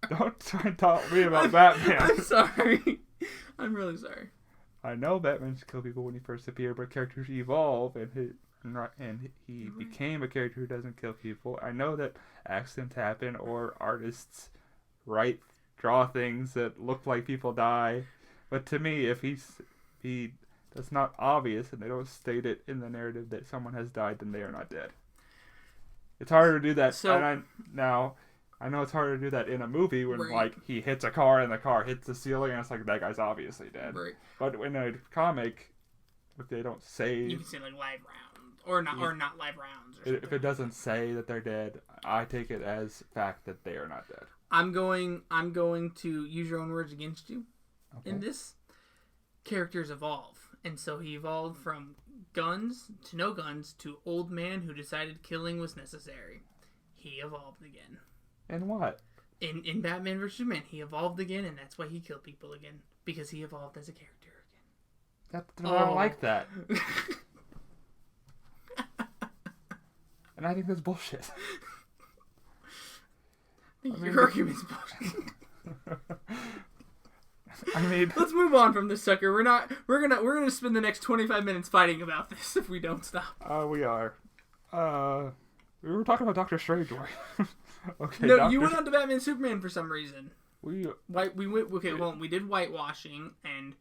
Speaker 1: Don't try and talk to me about Batman.
Speaker 2: I'm sorry. I'm really sorry.
Speaker 1: I know Batman killed people when he first appeared, but characters evolve, and he became a character who doesn't kill people. I know that accidents happen, or artists draw things that look like people die, but to me, if that's not obvious and they don't state it in the narrative that someone has died, then they are not dead. It's harder to do that.
Speaker 2: So,
Speaker 1: I know it's harder to do that in a movie when like he hits a car and the car hits the ceiling and it's like that guy's obviously dead.
Speaker 2: Right.
Speaker 1: But in a comic, if they don't say,
Speaker 2: you can say like live rounds or not live rounds. Or
Speaker 1: if it doesn't say that they're dead, I take it as fact that they are not dead.
Speaker 2: I'm going to use your own words against you. Okay. In this. Characters evolve, and so he evolved from guns to no guns to old man who decided killing was necessary. He evolved again.
Speaker 1: And what?
Speaker 2: In Batman vs. Superman, he evolved again, and that's why he killed people again, because he evolved as a character again.
Speaker 1: I don't like that. And I think that's bullshit.
Speaker 2: Your argument's bullshit.
Speaker 1: I mean,
Speaker 2: let's move on from this sucker. We're gonna spend the next 25 minutes fighting about this if we don't stop.
Speaker 1: We are. We were talking about Doctor Strange. Okay.
Speaker 2: No, you went on to Batman Superman for some reason.
Speaker 1: We
Speaker 2: did whitewashing, and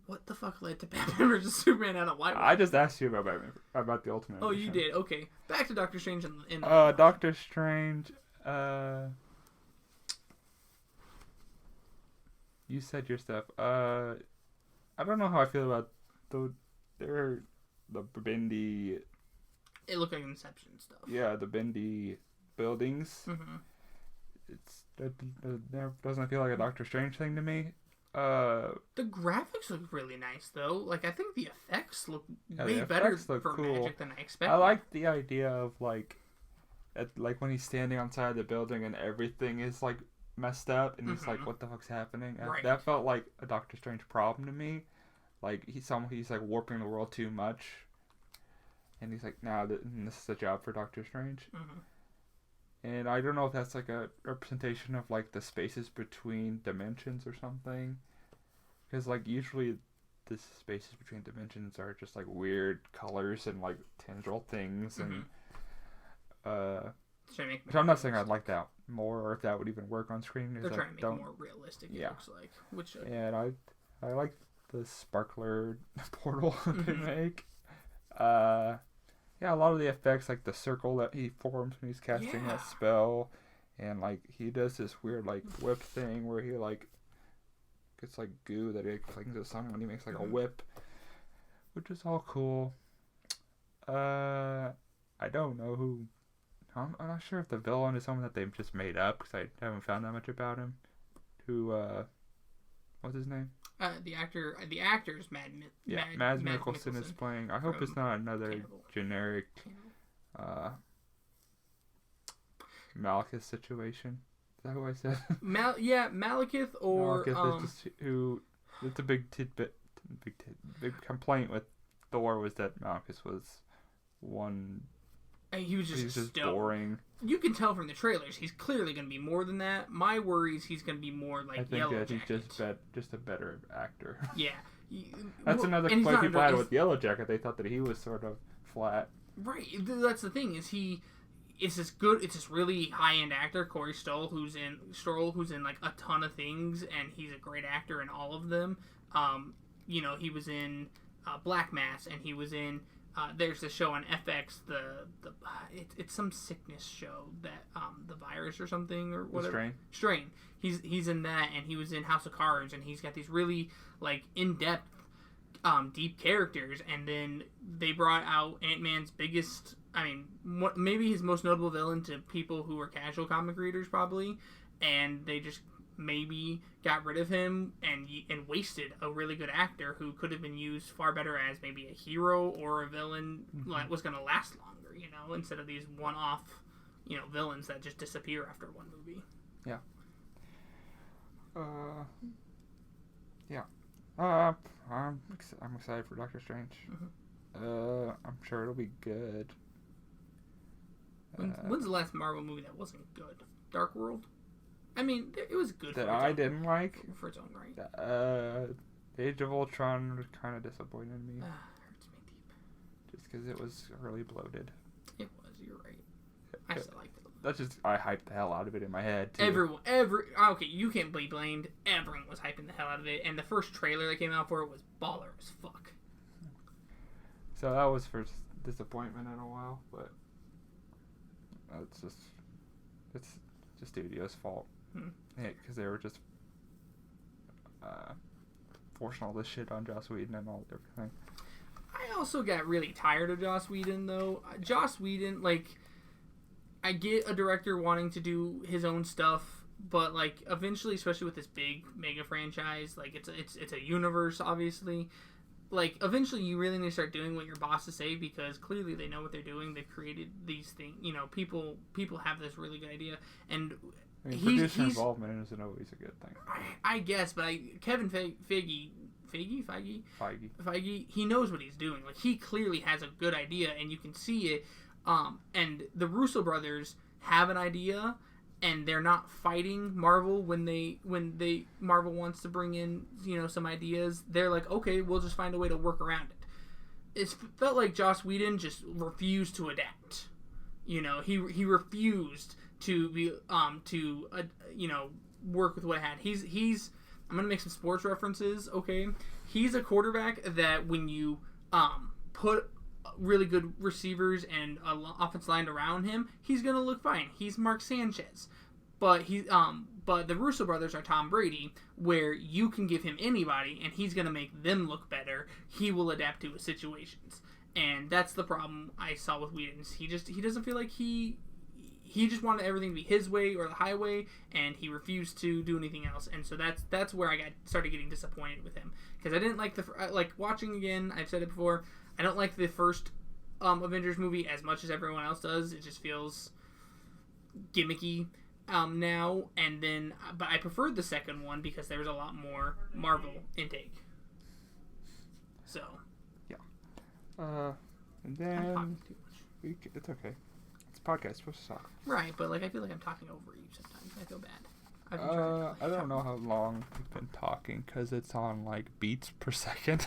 Speaker 2: what the fuck led to Batman vs. Superman out of whitewashing?
Speaker 1: I just asked you about the Ultimate
Speaker 2: Edition. You did. Okay, back to Doctor Strange in
Speaker 1: Doctor Strange. You said your stuff. I don't know how I feel about the bendy.
Speaker 2: It looked like Inception stuff.
Speaker 1: Yeah, the bendy buildings.
Speaker 2: Mm-hmm.
Speaker 1: That doesn't feel like a Doctor Strange thing to me.
Speaker 2: The graphics look really nice though. Like, I think the effects look way better for cool. Magic than I expected.
Speaker 1: I like the idea of like when he's standing on side of the building and everything is like messed up and he's like, what the fuck's happening?
Speaker 2: Right.
Speaker 1: That felt like a Doctor Strange problem to me. Like he's like warping the world too much. And he's like, this is a job for Doctor Strange.
Speaker 2: Mm-hmm.
Speaker 1: And I don't know if that's like a representation of like the spaces between dimensions or something. Because like usually the spaces between dimensions are just like weird colors and like tendril things. And Which I'm not saying I'd like that more, or if that would even work on screen.
Speaker 2: They're trying to make it more realistic. It looks like. Which.
Speaker 1: And I like the sparkler portal they make. A lot of the effects, like the circle that he forms when he's casting that spell, and like he does this weird like whip thing where he like gets like goo that he flings at someone. He makes like a whip, which is all cool. I don't know who. I'm not sure if the villain is someone that they've just made up because I haven't found that much about him. What's his name?
Speaker 2: The actor's
Speaker 1: Mads Mikkelsen is playing. I hope it's not another generic Malekith situation. Is that who I said?
Speaker 2: Malekith or
Speaker 1: Malekith it's a big tidbit. Big complaint with Thor was that Malekith was one.
Speaker 2: He was just
Speaker 1: boring.
Speaker 2: You can tell from the trailers he's clearly going to be more than that. My worry is he's going to be more like Yellow Jacket.
Speaker 1: I think he's just a better actor.
Speaker 2: Yeah.
Speaker 1: That's another complaint people had with Yellow Jacket. They thought that he was sort of flat.
Speaker 2: Right. That's the thing. It's this really high-end actor, Corey Stoll, who's in like a ton of things, and he's a great actor in all of them. He was in Black Mass, and he was in there's a show on FX, it's some sickness show that the virus or something or whatever. Strain. He's in that, and he was in House of Cards, and he's got these really like in-depth, deep characters. And then they brought out Ant-Man's biggest, maybe his most notable villain to people who are casual comic readers probably, and they just maybe got rid of him and wasted a really good actor who could have been used far better as maybe a hero or a villain that was going to last longer, instead of these one-off, villains that just disappear after one movie.
Speaker 1: Yeah. I'm excited for Doctor Strange. I'm sure it'll be good.
Speaker 2: When's the last Marvel movie that wasn't good? Dark World? It was good.
Speaker 1: That I didn't like.
Speaker 2: For its own right.
Speaker 1: Age of Ultron was kind of disappointed me.
Speaker 2: Hurts me deep.
Speaker 1: Just because it was really bloated.
Speaker 2: It was. You're right. I still liked it.
Speaker 1: That's just I hyped the hell out of it in my head too.
Speaker 2: Okay, you can't be blamed. Everyone was hyping the hell out of it, and the first trailer that came out for it was baller as fuck.
Speaker 1: So that was first disappointment in a while, but it's the studio's fault. Because they were just forcing all this shit on Joss Whedon and all everything.
Speaker 2: I also got really tired of Joss Whedon, though. Joss Whedon, I get a director wanting to do his own stuff, but eventually, especially with this big mega franchise, it's a universe, obviously. Eventually, you really need to start doing what your bosses say, because clearly they know what they're doing. They've created these things. People have this really good idea, and
Speaker 1: producer involvement isn't always a good thing.
Speaker 2: I guess, but Kevin Feige, he knows what he's doing. He clearly has a good idea, and you can see it. And the Russel brothers have an idea, and they're not fighting Marvel when Marvel wants to bring in some ideas. They're like, okay, we'll just find a way to work around it. It felt like Joss Whedon just refused to adapt. He refused to be work with what I had. He's I'm gonna make some sports references. Okay, he's a quarterback that when you put really good receivers and an offensive line around him, he's gonna look fine. He's Mark Sanchez, but the Russel brothers are Tom Brady, where you can give him anybody and he's gonna make them look better. He will adapt to his situations, and that's the problem I saw with Whedon. He doesn't feel like he just wanted everything to be his way or the highway, and he refused to do anything else. And so that's where I started getting disappointed with him, because I didn't like watching again. I've said it before. I don't like the first Avengers movie as much as everyone else does. It just feels gimmicky now. And then, but I preferred the second one because there was a lot more Marvel intake. So,
Speaker 1: yeah. And then
Speaker 2: I'm talking too much.
Speaker 1: It's okay. It's a podcast. Supposed to talk.
Speaker 2: Right, but I feel like I'm talking over you sometimes. I feel bad.
Speaker 1: I don't know how long we've been talking because it's on beats per second.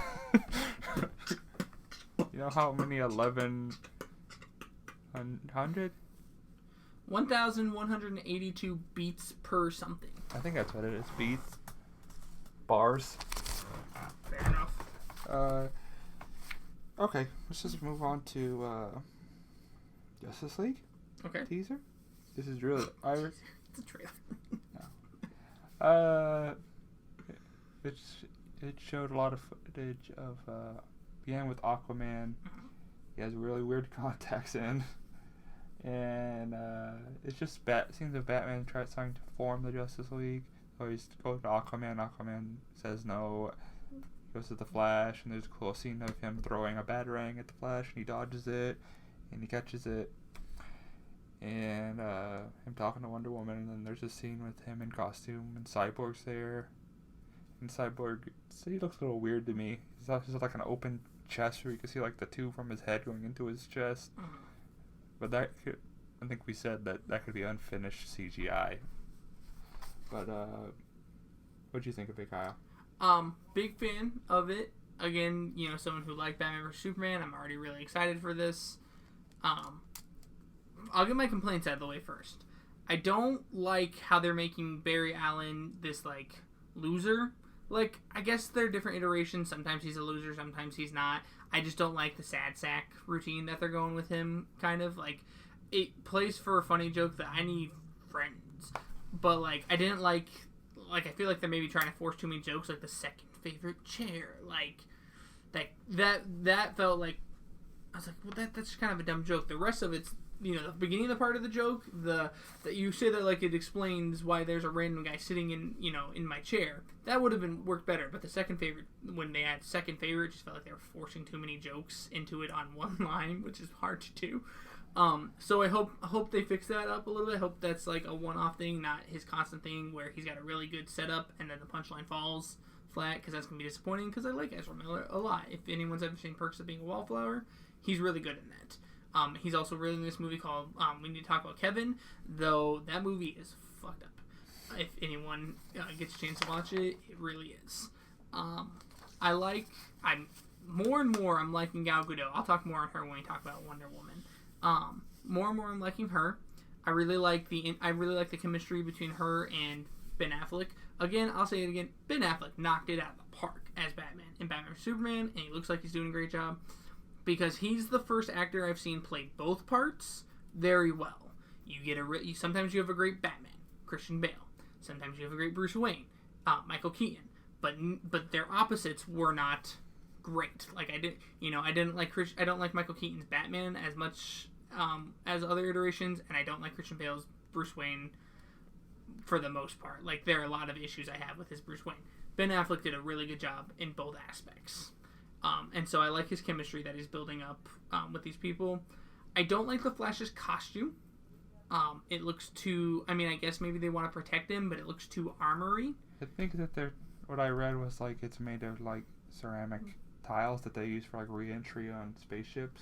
Speaker 1: You know how many 1100?
Speaker 2: 1,182 beats per something.
Speaker 1: I think that's what it is. Beats. Bars.
Speaker 2: Fair enough.
Speaker 1: Okay, let's just move on to Justice League.
Speaker 2: Okay.
Speaker 1: Teaser. This is really Iris.
Speaker 2: It's a trailer.
Speaker 1: No. It showed a lot of footage of began with Aquaman. He has really weird contacts in, and it's just seems that Batman trying to form the Justice League. So he's goes to Aquaman. Aquaman says no. Goes to the Flash, and there's a cool scene of him throwing a batarang at the Flash, and he dodges it, and he catches it, and him talking to Wonder Woman, and then there's a scene with him in costume, and Cyborg's there, and Cyborg, he looks a little weird to me. He's just like an open chest where you can see like the tube from his head going into his chest, but I think we said that could be unfinished CGI. But what do you think of it, Kyle?
Speaker 2: Big fan of it. Again, someone who liked Batman vs Superman. I'm already really excited for this. I'll get my complaints out of the way first. I don't like how they're making Barry Allen this, loser. I guess there are different iterations. Sometimes he's a loser, sometimes he's not. I just don't like the sad sack routine that they're going with him, kind of. It plays for a funny joke that I need friends. But, I didn't like... I feel like they're maybe trying to force too many jokes, like the second favorite chair. That felt like... I was like, well, that's just kind of a dumb joke. The rest of it's, the beginning of the part of the joke, that you say that, it explains why there's a random guy sitting in my chair. That would have worked better. But the second favorite, when they had second favorite, it just felt like they were forcing too many jokes into it on one line, which is hard to do. So I hope they fix that up a little bit. I hope that's a one-off thing, not his constant thing where he's got a really good setup and then the punchline falls flat, because that's going to be disappointing, because I like Ezra Miller a lot. If anyone's ever seen Perks of Being a Wallflower, he's really good in that. He's also really in this movie called We Need to Talk About Kevin, though that movie is fucked up. If anyone gets a chance to watch it, it really is. I'm more and more I'm liking Gal Gadot. I'll talk more on her when we talk about Wonder Woman. More and more I'm liking her. I really like the chemistry between her and Ben Affleck. Again, I'll say it again. Ben Affleck knocked it out of the park as Batman in Batman vs Superman, and he looks like he's doing a great job because he's the first actor I've seen play both parts very well. Sometimes you have a great Batman, Christian Bale. Sometimes you have a great Bruce Wayne, Michael Keaton. But their opposites were not great. I don't like Michael Keaton's Batman as much as other iterations, and I don't like Christian Bale's Bruce Wayne for the most part. There are a lot of issues I have with his Bruce Wayne. Ben Affleck did a really good job in both aspects. And so I like his chemistry that he's building up with these people. I don't like the Flash's costume. It looks too... I guess maybe they want to protect him, but it looks too armory.
Speaker 1: I think that what I read was it's made of ceramic tiles that they use for re-entry on spaceships.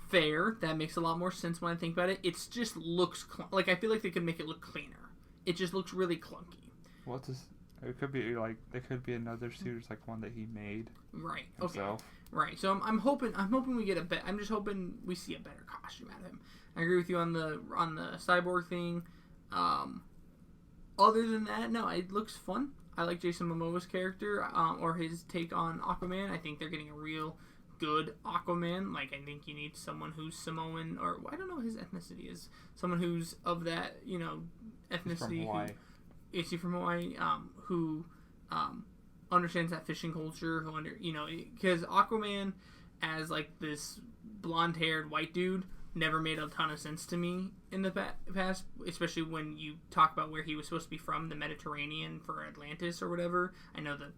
Speaker 2: Fair. That makes a lot more sense when I think about it. It just looks I feel like they could make it look cleaner. It just looks really clunky.
Speaker 1: What's this? It could be it could be another suit, one that he made.
Speaker 2: Right.
Speaker 1: Himself.
Speaker 2: Okay. Right. So I'm hoping we get I'm just hoping we see a better costume out of him. I agree with you on the cyborg thing. Other than that, no, it looks fun. I like Jason Momoa's character, or his take on Aquaman. I think they're getting a real good Aquaman. I think you need someone who's Samoan, or I don't know what his ethnicity is. Someone who's of that, ethnicity. He's from Hawaii. Is he from Hawaii? Who understands that fishing culture? Because Aquaman as this blonde-haired white dude never made a ton of sense to me in the past, especially when you talk about where he was supposed to be from, the Mediterranean for Atlantis or whatever. I know the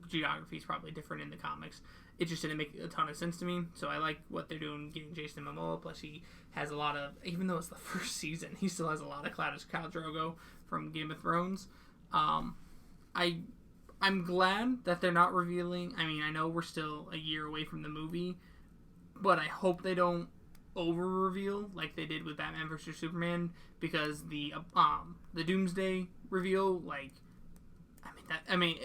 Speaker 2: geography is probably different in the comics. It just didn't make a ton of sense to me, so I like what they're doing, getting Jason Momoa, plus he has a lot of, even though it's the first season, he still has a lot of Khal Drogo from Game of Thrones. I'm glad that they're not revealing, I know we're still a year away from the movie, but I hope they don't over-reveal like they did with Batman vs Superman, because the Doomsday reveal,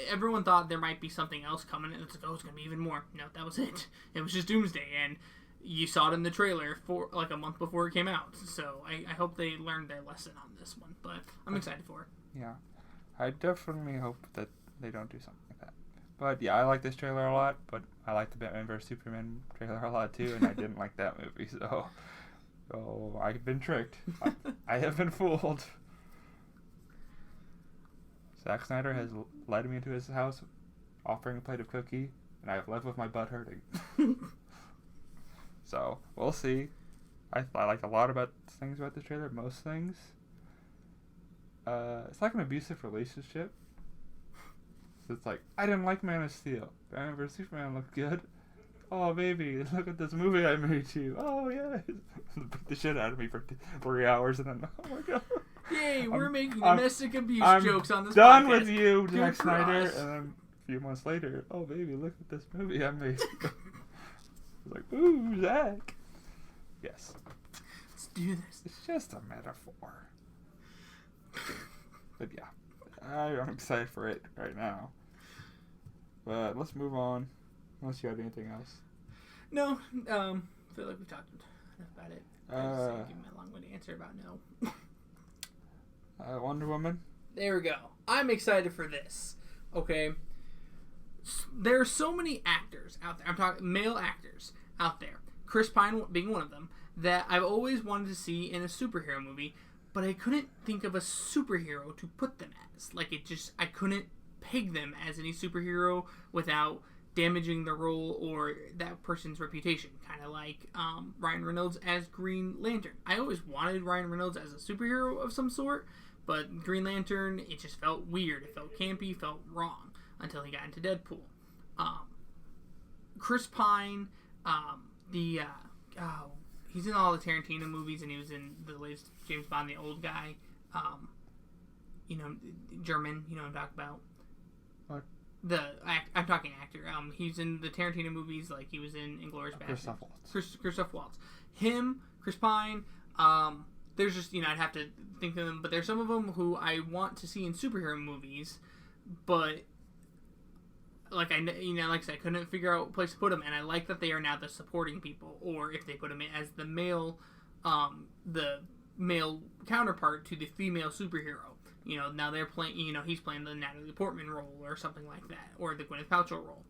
Speaker 2: everyone thought there might be something else coming, and it's it's gonna be even more. No, that was it. It was just Doomsday, and you saw it in the trailer for like a month before it came out. So I hope they learned their lesson on this one. But I'm excited for it.
Speaker 1: Yeah. I definitely hope that they don't do something like that. But yeah, I like this trailer a lot, but I like the Batman vs. Superman trailer a lot too, and I didn't like that movie, so I've been tricked. I have been fooled. Zack Snyder has led me into his house, offering a plate of cookie, and I have left with my butt hurting. So, we'll see. I liked a lot about things about the trailer, most things. It's like an abusive relationship. So it's like, I didn't like Man of Steel. Batman vs. Superman looked good. Oh, baby, look at this movie I made you. Oh, yeah. Beat the shit out of me for 3 hours, and then, oh my god.
Speaker 2: Yay, we're making domestic abuse jokes on this
Speaker 1: done
Speaker 2: podcast.
Speaker 1: With you, Zack Snyder. And then a few months later, oh, baby, look at this movie I made. I was like, ooh, Zack. Yes.
Speaker 2: Let's do this.
Speaker 1: It's just a metaphor. But yeah, I'm excited for it right now. But let's move on. Unless you had anything else.
Speaker 2: No, I feel like we've talked enough about it. Give me a long-winded answer about no.
Speaker 1: Wonder Woman.
Speaker 2: There we go. I'm excited for this. Okay. There are so many actors out there. I'm talking male actors out there. Chris Pine being one of them, that I've always wanted to see in a superhero movie, but I couldn't think of a superhero to put them as. Like, I couldn't peg them as any superhero without damaging the role or that person's reputation. Kind of like Ryan Reynolds as Green Lantern. I always wanted Ryan Reynolds as a superhero of some sort, but Green Lantern, it just felt weird. It felt campy, felt wrong until he got into Deadpool. Chris Pine, he's in all the Tarantino movies, and he was in the latest James Bond, the old guy. German, you know what I'm talking about. What? I'm talking actor. He's in the Tarantino movies, like he was in Inglourious Basterds. Christoph Waltz. Him, Chris Pine. There's just, I'd have to think of them, but there's some of them who I want to see in superhero movies, but like I said, I couldn't figure out a place to put them, and I like that they are now the supporting people, or if they put them in as the male counterpart to the female superhero. Now they're playing, he's playing the Natalie Portman role or something like that, or the Gwyneth Paltrow role.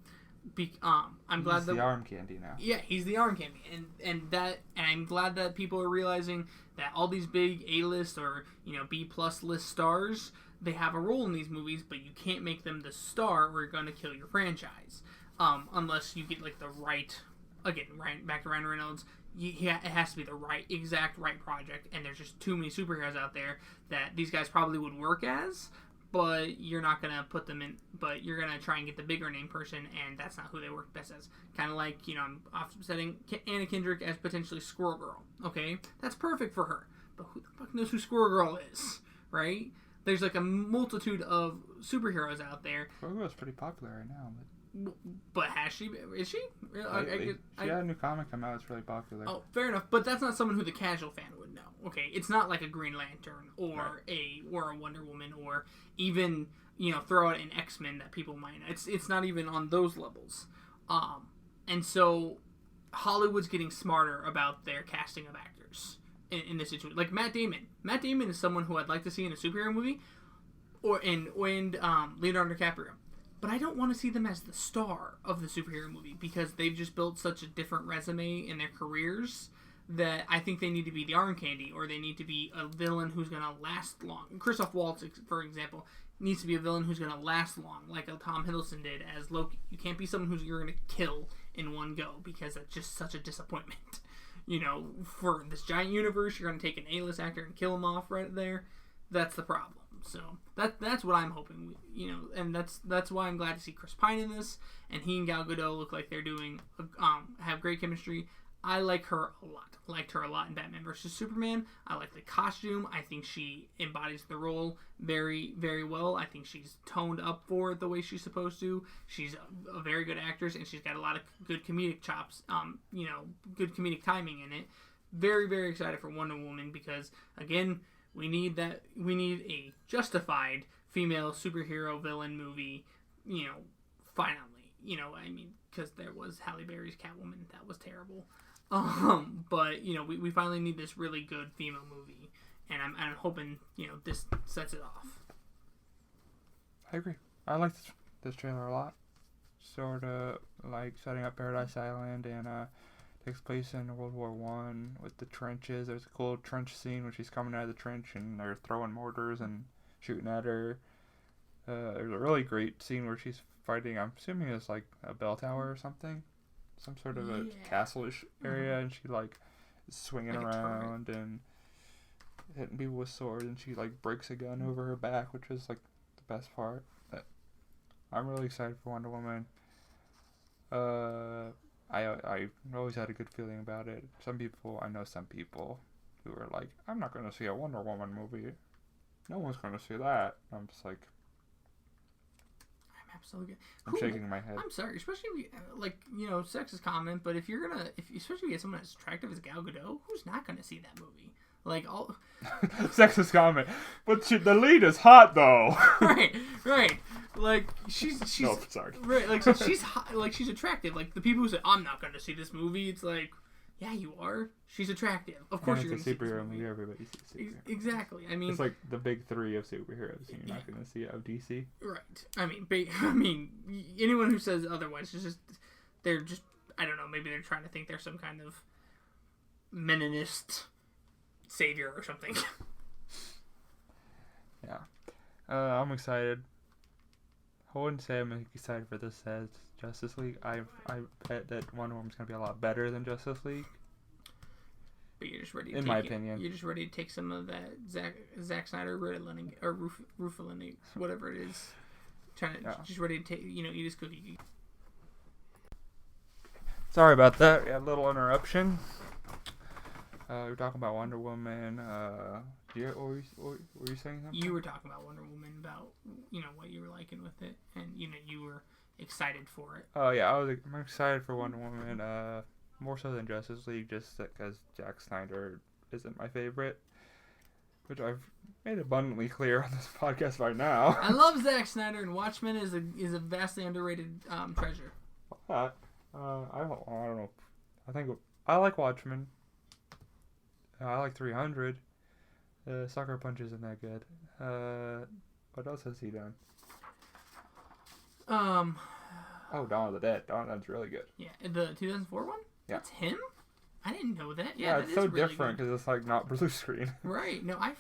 Speaker 2: I'm glad that
Speaker 1: he's the arm candy now.
Speaker 2: Yeah, he's the arm candy, and I'm glad that people are realizing that all these big A-list or B+ list stars, they have a role in these movies, but you can't make them the star, or you're going to kill your franchise. Unless you get like the right, again, back to Ryan Reynolds. It has to be the exact right project, and there's just too many superheroes out there that these guys probably would work as, but you're not going to put them in, but you're going to try and get the bigger name person, and that's not who they work best as. Kind of like, I'm offsetting Anna Kendrick as potentially Squirrel Girl, okay? That's perfect for her, but who the fuck knows who Squirrel Girl is, right? There's like a multitude of superheroes out there.
Speaker 1: Squirrel Girl's pretty popular right now,
Speaker 2: but has she? Is she?
Speaker 1: She had a new comic come out. It's really popular.
Speaker 2: Oh, fair enough. But that's not someone who the casual fan would know. Okay, it's not like a Green Lantern or a Wonder Woman, or even throw out an X-Men that people might know. It's not even on those levels. And so Hollywood's getting smarter about their casting of actors in this situation. Like Matt Damon. Matt Damon is someone who I'd like to see in a superhero movie, and Leonardo DiCaprio. But I don't want to see them as the star of the superhero movie, because they've just built such a different resume in their careers that I think they need to be the arm candy, or they need to be a villain who's going to last long. Christoph Waltz, for example, needs to be a villain who's going to last long, like Tom Hiddleston did as Loki. You can't be someone who's you're going to kill in one go, because that's just such a disappointment. For this giant universe, you're going to take an A-list actor and kill him off right there. That's the problem. So that's what I'm hoping, and that's why I'm glad to see Chris Pine in this, and he and Gal Gadot look like they're have great chemistry. I like her a lot. Liked her a lot in Batman vs. Superman. I like the costume. I think she embodies the role very, very well. I think she's toned up for it the way she's supposed to. She's a very good actress, and she's got a lot of good comedic chops. Good comedic timing in it. Very, very excited for Wonder Woman, because again, we need a justified female superhero villain movie, finally. Because there was Halle Berry's Catwoman. That was terrible. But we finally need this really good female movie, and I'm hoping this sets it off.
Speaker 1: I agree. I like this trailer a lot. Sort of like setting up Paradise Island, and takes place in World War One with the trenches. There's a cool trench scene when she's coming out of the trench and they're throwing mortars and shooting at her. There's a really great scene where she's fighting. I'm assuming it's like a bell tower or something, some sort of a castle-ish area, and she like is swinging like around and hitting people with swords, and she like breaks a gun over her back, which is like the best part. But I'm really excited for Wonder Woman. I always had a good feeling about it. I know some people who are like, I'm not going to see a Wonder Woman movie. No one's going to see that. I'm just like,
Speaker 2: I'm absolutely.
Speaker 1: I'm shaking my head.
Speaker 2: I'm sorry, especially sexist comment, but especially if you get someone as attractive as Gal Gadot, who's not going to see that movie? Like all
Speaker 1: sexist comment, but the lead is hot though.
Speaker 2: right. Like she's
Speaker 1: no, sorry.
Speaker 2: Right, like she's hot, like she's attractive. Like the people who say I'm not going to see this movie, it's like, yeah, you are. She's attractive. Of course, you're going to see this movie.
Speaker 1: Everybody sees superhero.
Speaker 2: Exactly. I mean,
Speaker 1: it's like the big three of superheroes, and you're not going to see it of DC.
Speaker 2: Right. I mean, anyone who says otherwise is just they're just I don't know. Maybe they're trying to think they're some kind of Meninist savior or something.
Speaker 1: Yeah. I'm excited. I wouldn't say I'm excited for this as Justice League. I bet that Wonder Woman's going to be a lot better than Justice League.
Speaker 2: But you're just ready to
Speaker 1: my opinion.
Speaker 2: You're just ready to take some of that Zack Snyder riddling or roofing, whatever it is. Just ready to take, eat his cookie.
Speaker 1: Sorry about that. We had a little interruption. We were talking about Wonder Woman. What were you saying? Something?
Speaker 2: You were talking about Wonder Woman, about what you were liking with it, and you were excited for it.
Speaker 1: Oh yeah, I'm excited for Wonder Woman. More so than Justice League, just because Zack Snyder isn't my favorite, which I've made abundantly clear on this podcast by now.
Speaker 2: I love Zack Snyder, and Watchmen is a vastly underrated treasure.
Speaker 1: I don't know. I think I like Watchmen. I like 300. Sucker Punch isn't that good. What else has he done? Oh, Dawn of the Dead. Dawn of the Dead's really good.
Speaker 2: Yeah, the 2004 one?
Speaker 1: Yeah.
Speaker 2: That's him? I didn't know that.
Speaker 1: Yeah, it's so really different because it's like not blue screen.
Speaker 2: Right. No, I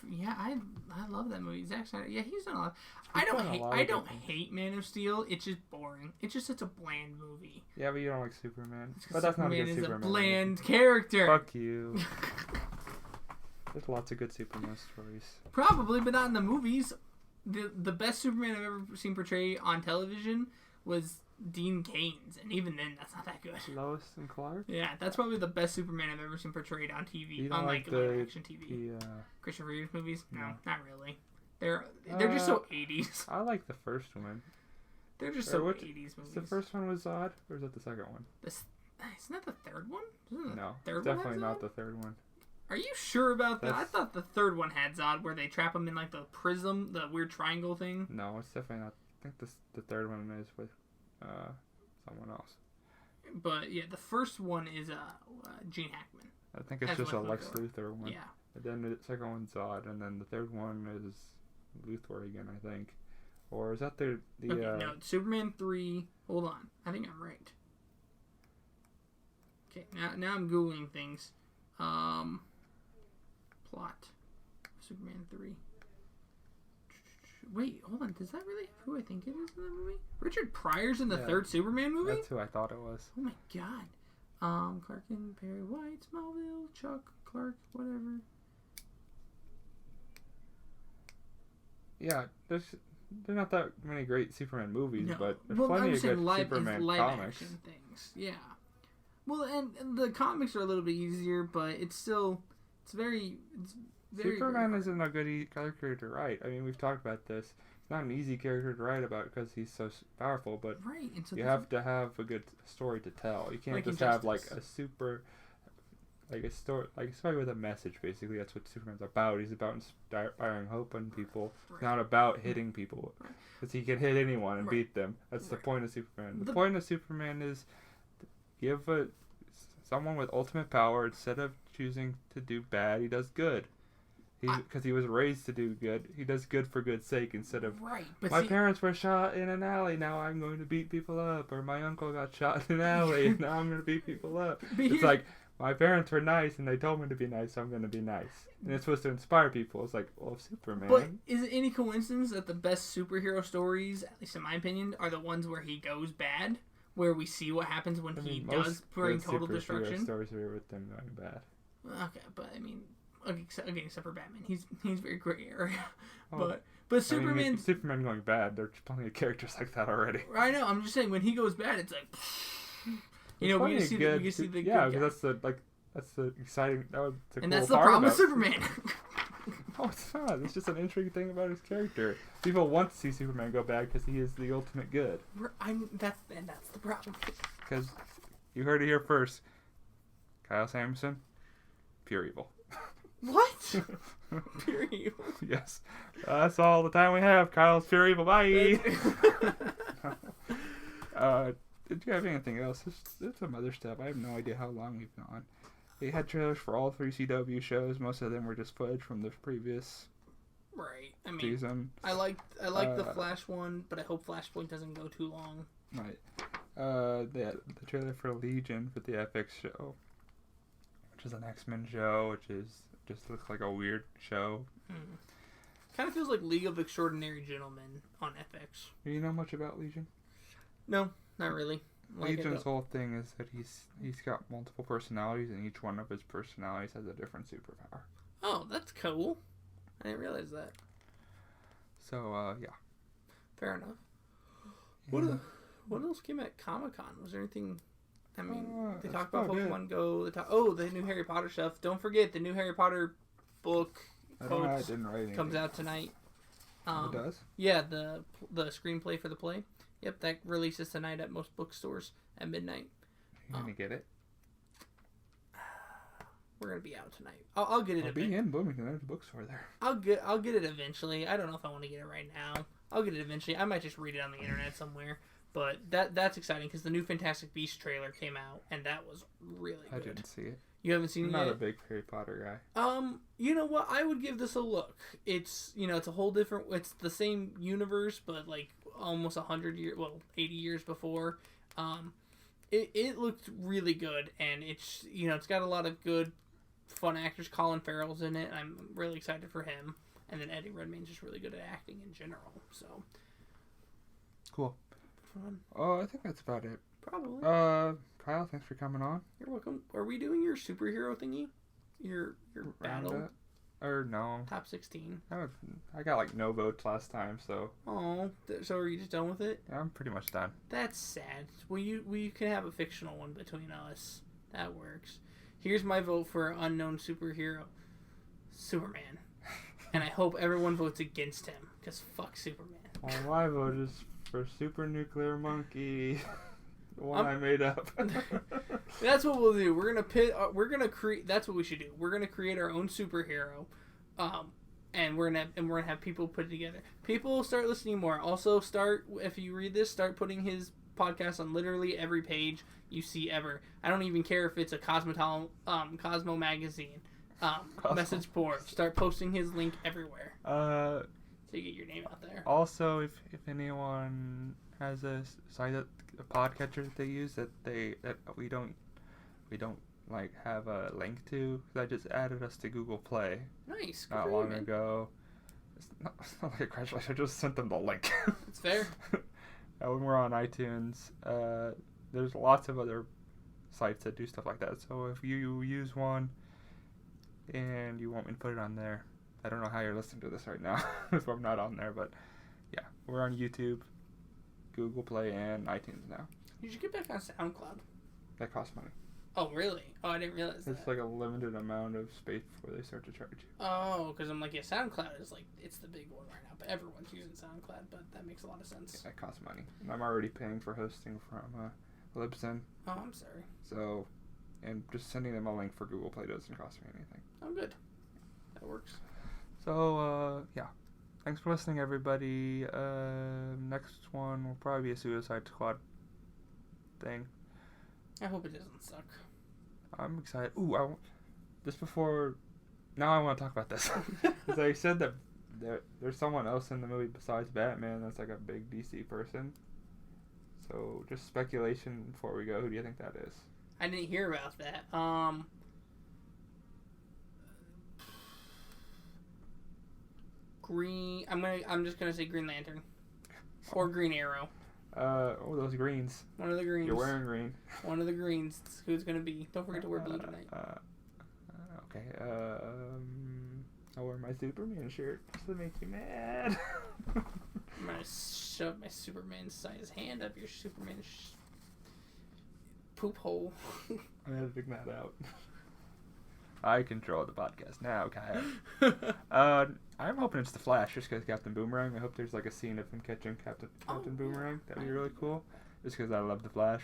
Speaker 2: love that movie. Zack Snyder. Yeah, he's done a lot. I don't hate Man of Steel. It's just boring. It's just such a bland movie.
Speaker 1: Yeah, but you don't like Superman. But that's not a good Superman.
Speaker 2: Superman is a bland character.
Speaker 1: Fuck you. There's lots of good Superman stories.
Speaker 2: Probably, but not in the movies. The best Superman I've ever seen portrayed on television was Dean Cain's, and even then, that's not that good.
Speaker 1: Lois and Clark?
Speaker 2: Yeah, that's probably the best Superman I've ever seen portrayed on TV, on like live action TV. Christopher Reeve movies? No, not really. They're just so 80s.
Speaker 1: I like the first one.
Speaker 2: They're just so 80s movies.
Speaker 1: The first one was Zod, or is that the second one?
Speaker 2: Isn't that the third one?
Speaker 1: No, definitely not the third one.
Speaker 2: Are you sure about that? I thought the third one had Zod, where they trap him in like the prism, the weird triangle thing.
Speaker 1: No, it's definitely not. I think the third one is with someone else.
Speaker 2: But yeah, the first one is Gene Hackman.
Speaker 1: I think it's just a Lex Luthor one.
Speaker 2: Yeah.
Speaker 1: And then the second one's Zod, and then the third one is Luthor again, I think. Or is that the
Speaker 2: okay, no, Superman 3. Hold on, I think I'm right. Okay, now I'm googling things. Plot. Superman 3. Wait, hold on. Does that really have who I think it is in the movie? Richard Pryor's in the third Superman movie?
Speaker 1: That's who I thought it was.
Speaker 2: Oh my god. Clark Kent, Perry White, Smallville, Chuck, Clark, whatever.
Speaker 1: Yeah, there's not that many great Superman movies, but there's
Speaker 2: well,
Speaker 1: plenty
Speaker 2: I'm
Speaker 1: of good
Speaker 2: live
Speaker 1: Superman comics.
Speaker 2: Action things. Yeah. Well, and the comics are a little bit easier, but it's very
Speaker 1: Superman isn't a good character to write. I mean, we've talked about this. It's not an easy character to write about because he's so powerful, but
Speaker 2: and so
Speaker 1: you have to have a good story to tell. You can't just have like a super, like a story with a message. Basically, that's what Superman's about. He's about inspiring hope in people, not about hitting people, because he can hit anyone and beat them. That's the point of Superman. The point of Superman is give a someone with ultimate power. Instead of choosing to do bad, he does good. Because he was raised to do good. He does good for good's sake instead of,
Speaker 2: right, but
Speaker 1: my parents were shot in an alley, now I'm going to beat people up. Or my uncle got shot in an alley, and now I'm going to beat people up. It's like, my parents were nice, and they told me to be nice, so I'm going to be nice. And it's supposed to inspire people. It's like, well, Superman.
Speaker 2: But is it any coincidence that the best superhero stories, at least in my opinion, are the ones where he goes bad? Where we see what happens when he does bring total destruction?
Speaker 1: Stories are with them going bad.
Speaker 2: Okay, but I mean... Okay, except for Batman, he's very gray area, but Superman.
Speaker 1: Superman going bad. There's plenty of characters like that already.
Speaker 2: I know. I'm just saying when he goes bad, it's like, we can see the
Speaker 1: because that's the exciting.
Speaker 2: And that's the problem with Superman.
Speaker 1: No, it's not. It's just an intriguing thing about his character. People want to see Superman go bad because he is the ultimate good.
Speaker 2: That's the problem.
Speaker 1: Because you heard it here first. Kyle Samuelson, pure evil.
Speaker 2: What? Pure evil.
Speaker 1: Yes. That's all the time we have. Kyle's pure evil. Bye. Did you have anything else? There's some other stuff. I have no idea how long we've gone. They had trailers for all 3 CW shows. Most of them were just footage from the previous season.
Speaker 2: I like the Flash one, but I hope Flashpoint doesn't go too long.
Speaker 1: Right. They had the trailer for Legion for the FX show, which is an X-Men show, just looks like a weird show.
Speaker 2: Kind of feels like League of Extraordinary Gentlemen on FX.
Speaker 1: Do you know much about Legion?
Speaker 2: No, not really.
Speaker 1: Legion's whole thing is that he's got multiple personalities, and each one of his personalities has a different superpower.
Speaker 2: Oh, that's cool. I didn't realize that.
Speaker 1: So, yeah.
Speaker 2: Fair enough.
Speaker 1: Yeah.
Speaker 2: What else came at Comic-Con? Was there anything... I mean, they talked about Pokemon Go. The new Harry Potter stuff. Don't forget, the new Harry Potter book comes out tonight.
Speaker 1: It does?
Speaker 2: Yeah, the screenplay for the play. Yep, that releases tonight at most bookstores at midnight.
Speaker 1: You gonna get it?
Speaker 2: We're gonna be out tonight. I'll get it.
Speaker 1: I'll be in Bloomington. There's a bookstore there.
Speaker 2: I'll get it eventually. I don't know if I want to get it right now. I'll get it eventually. I might just read it on the internet somewhere. But that's exciting because the new Fantastic Beasts trailer came out, and that was really good.
Speaker 1: I didn't see it.
Speaker 2: You haven't seen it yet?
Speaker 1: I'm not a big Harry Potter guy.
Speaker 2: You know what? I would give this a look. It's it's a whole different. It's the same universe, but like almost 80 years before. It looked really good, and it's it's got a lot of good, fun actors. Colin Farrell's in it. I'm really excited for him, and then Eddie Redmayne's just really good at acting in general. So
Speaker 1: cool.
Speaker 2: Fun.
Speaker 1: Oh, I think that's about it.
Speaker 2: Probably.
Speaker 1: Kyle, thanks for coming on.
Speaker 2: You're welcome. Are we doing your superhero thingy? Your battle?
Speaker 1: Or no.
Speaker 2: Top 16.
Speaker 1: I got like no votes last time, so.
Speaker 2: Oh, so are you just done with it?
Speaker 1: Yeah, I'm pretty much done.
Speaker 2: That's sad. We can have a fictional one between us. That works. Here's my vote for unknown superhero, Superman, and I hope everyone votes against him because fuck Superman.
Speaker 1: Well, my vote is for Super Nuclear Monkey. The one I made up.
Speaker 2: That's what we'll do. We're gonna create. That's what we should do. We're gonna create our own superhero, and we're gonna have people put it together. People start listening more. Also, if you read this, start putting his podcast on literally every page you see ever. I don't even care if it's a Cosmo magazine, message board. Start posting his link everywhere. So you get your name out there.
Speaker 1: Also, if anyone has a site a podcatcher that they use that we don't like have a link to, because I just added us to Google Play.
Speaker 2: Nice.
Speaker 1: Not long ago. It's not like a congratulations. I just sent them the link.
Speaker 2: It's fair.
Speaker 1: When we're on iTunes, there's lots of other sites that do stuff like that. So if you use one and you want me to put it on there, I don't know how you're listening to this right now if I'm not on there, but yeah, we're on YouTube, Google Play, and iTunes now.
Speaker 2: You should get back on SoundCloud.
Speaker 1: That costs money.
Speaker 2: Oh, really? Oh, I didn't realize that.
Speaker 1: It's like a limited amount of space before they start to charge you.
Speaker 2: Oh, because I'm like, yeah, SoundCloud is like, it's the big one right now, but everyone's using SoundCloud, but that makes a lot of sense.
Speaker 1: Yeah, that costs money. And I'm already paying for hosting from Libsyn.
Speaker 2: Oh, I'm sorry.
Speaker 1: So, and just sending them a link for Google Play doesn't cost me anything.
Speaker 2: Oh, good. That works.
Speaker 1: So, yeah. Thanks for listening, everybody. Next one will probably be a Suicide Squad thing.
Speaker 2: I hope it doesn't suck.
Speaker 1: I'm excited. Ooh, just before. Now I want to talk about this. Because I said that there's someone else in the movie besides Batman that's like a big DC person. So just speculation before we go. Who do you think that is?
Speaker 2: I didn't hear about that. Green. I'm just gonna say Green Lantern, or Green Arrow.
Speaker 1: Those greens.
Speaker 2: One of the greens.
Speaker 1: You're wearing green.
Speaker 2: One of the greens. Who's gonna be? Don't forget to wear blue tonight.
Speaker 1: Okay. I'll wear my Superman shirt just to make you mad.
Speaker 2: I'm gonna shove my Superman-sized hand up your Superman poop hole.
Speaker 1: I'm editing that out. I control the podcast now, Kyle. I'm hoping it's the Flash, just because Captain Boomerang. I hope there's like a scene of him catching Captain Boomerang. That'd be really cool. Just because I love the Flash.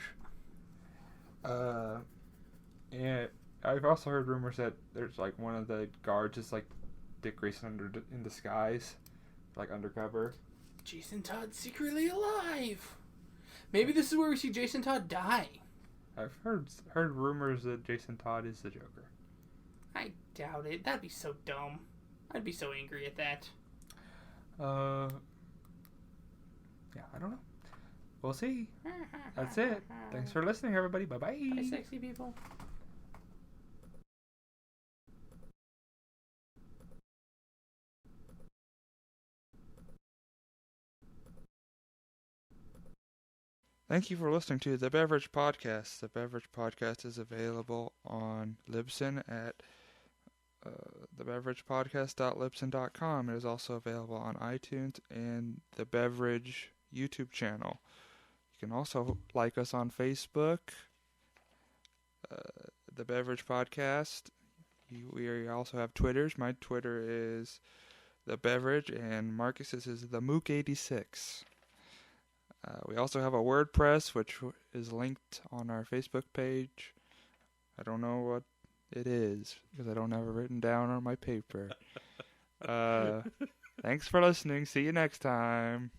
Speaker 1: And I've also heard rumors that there's like one of the guards is like Dick Grayson in disguise, like undercover.
Speaker 2: Jason Todd's secretly alive. Maybe this is where we see Jason Todd die.
Speaker 1: I've heard rumors that Jason Todd is the Joker.
Speaker 2: I doubt it. That'd be so dumb. I'd be so angry at that.
Speaker 1: Yeah, I don't know. We'll see. That's it. Thanks for listening, everybody. Bye-bye.
Speaker 2: Bye, sexy people.
Speaker 1: Thank you for listening to the Beverage Podcast. The Beverage Podcast is available on Libsyn at thebeveragepodcast.libsyn.com. It is also available on iTunes and the Beverage YouTube channel. You can also like us on Facebook, the Beverage Podcast. We also have Twitters. My Twitter is the Beverage, and Marcus's is the Mook86. We also have a WordPress, which is linked on our Facebook page. I don't know what it is, because I don't have it written down on my paper. Thanks for listening. See you next time.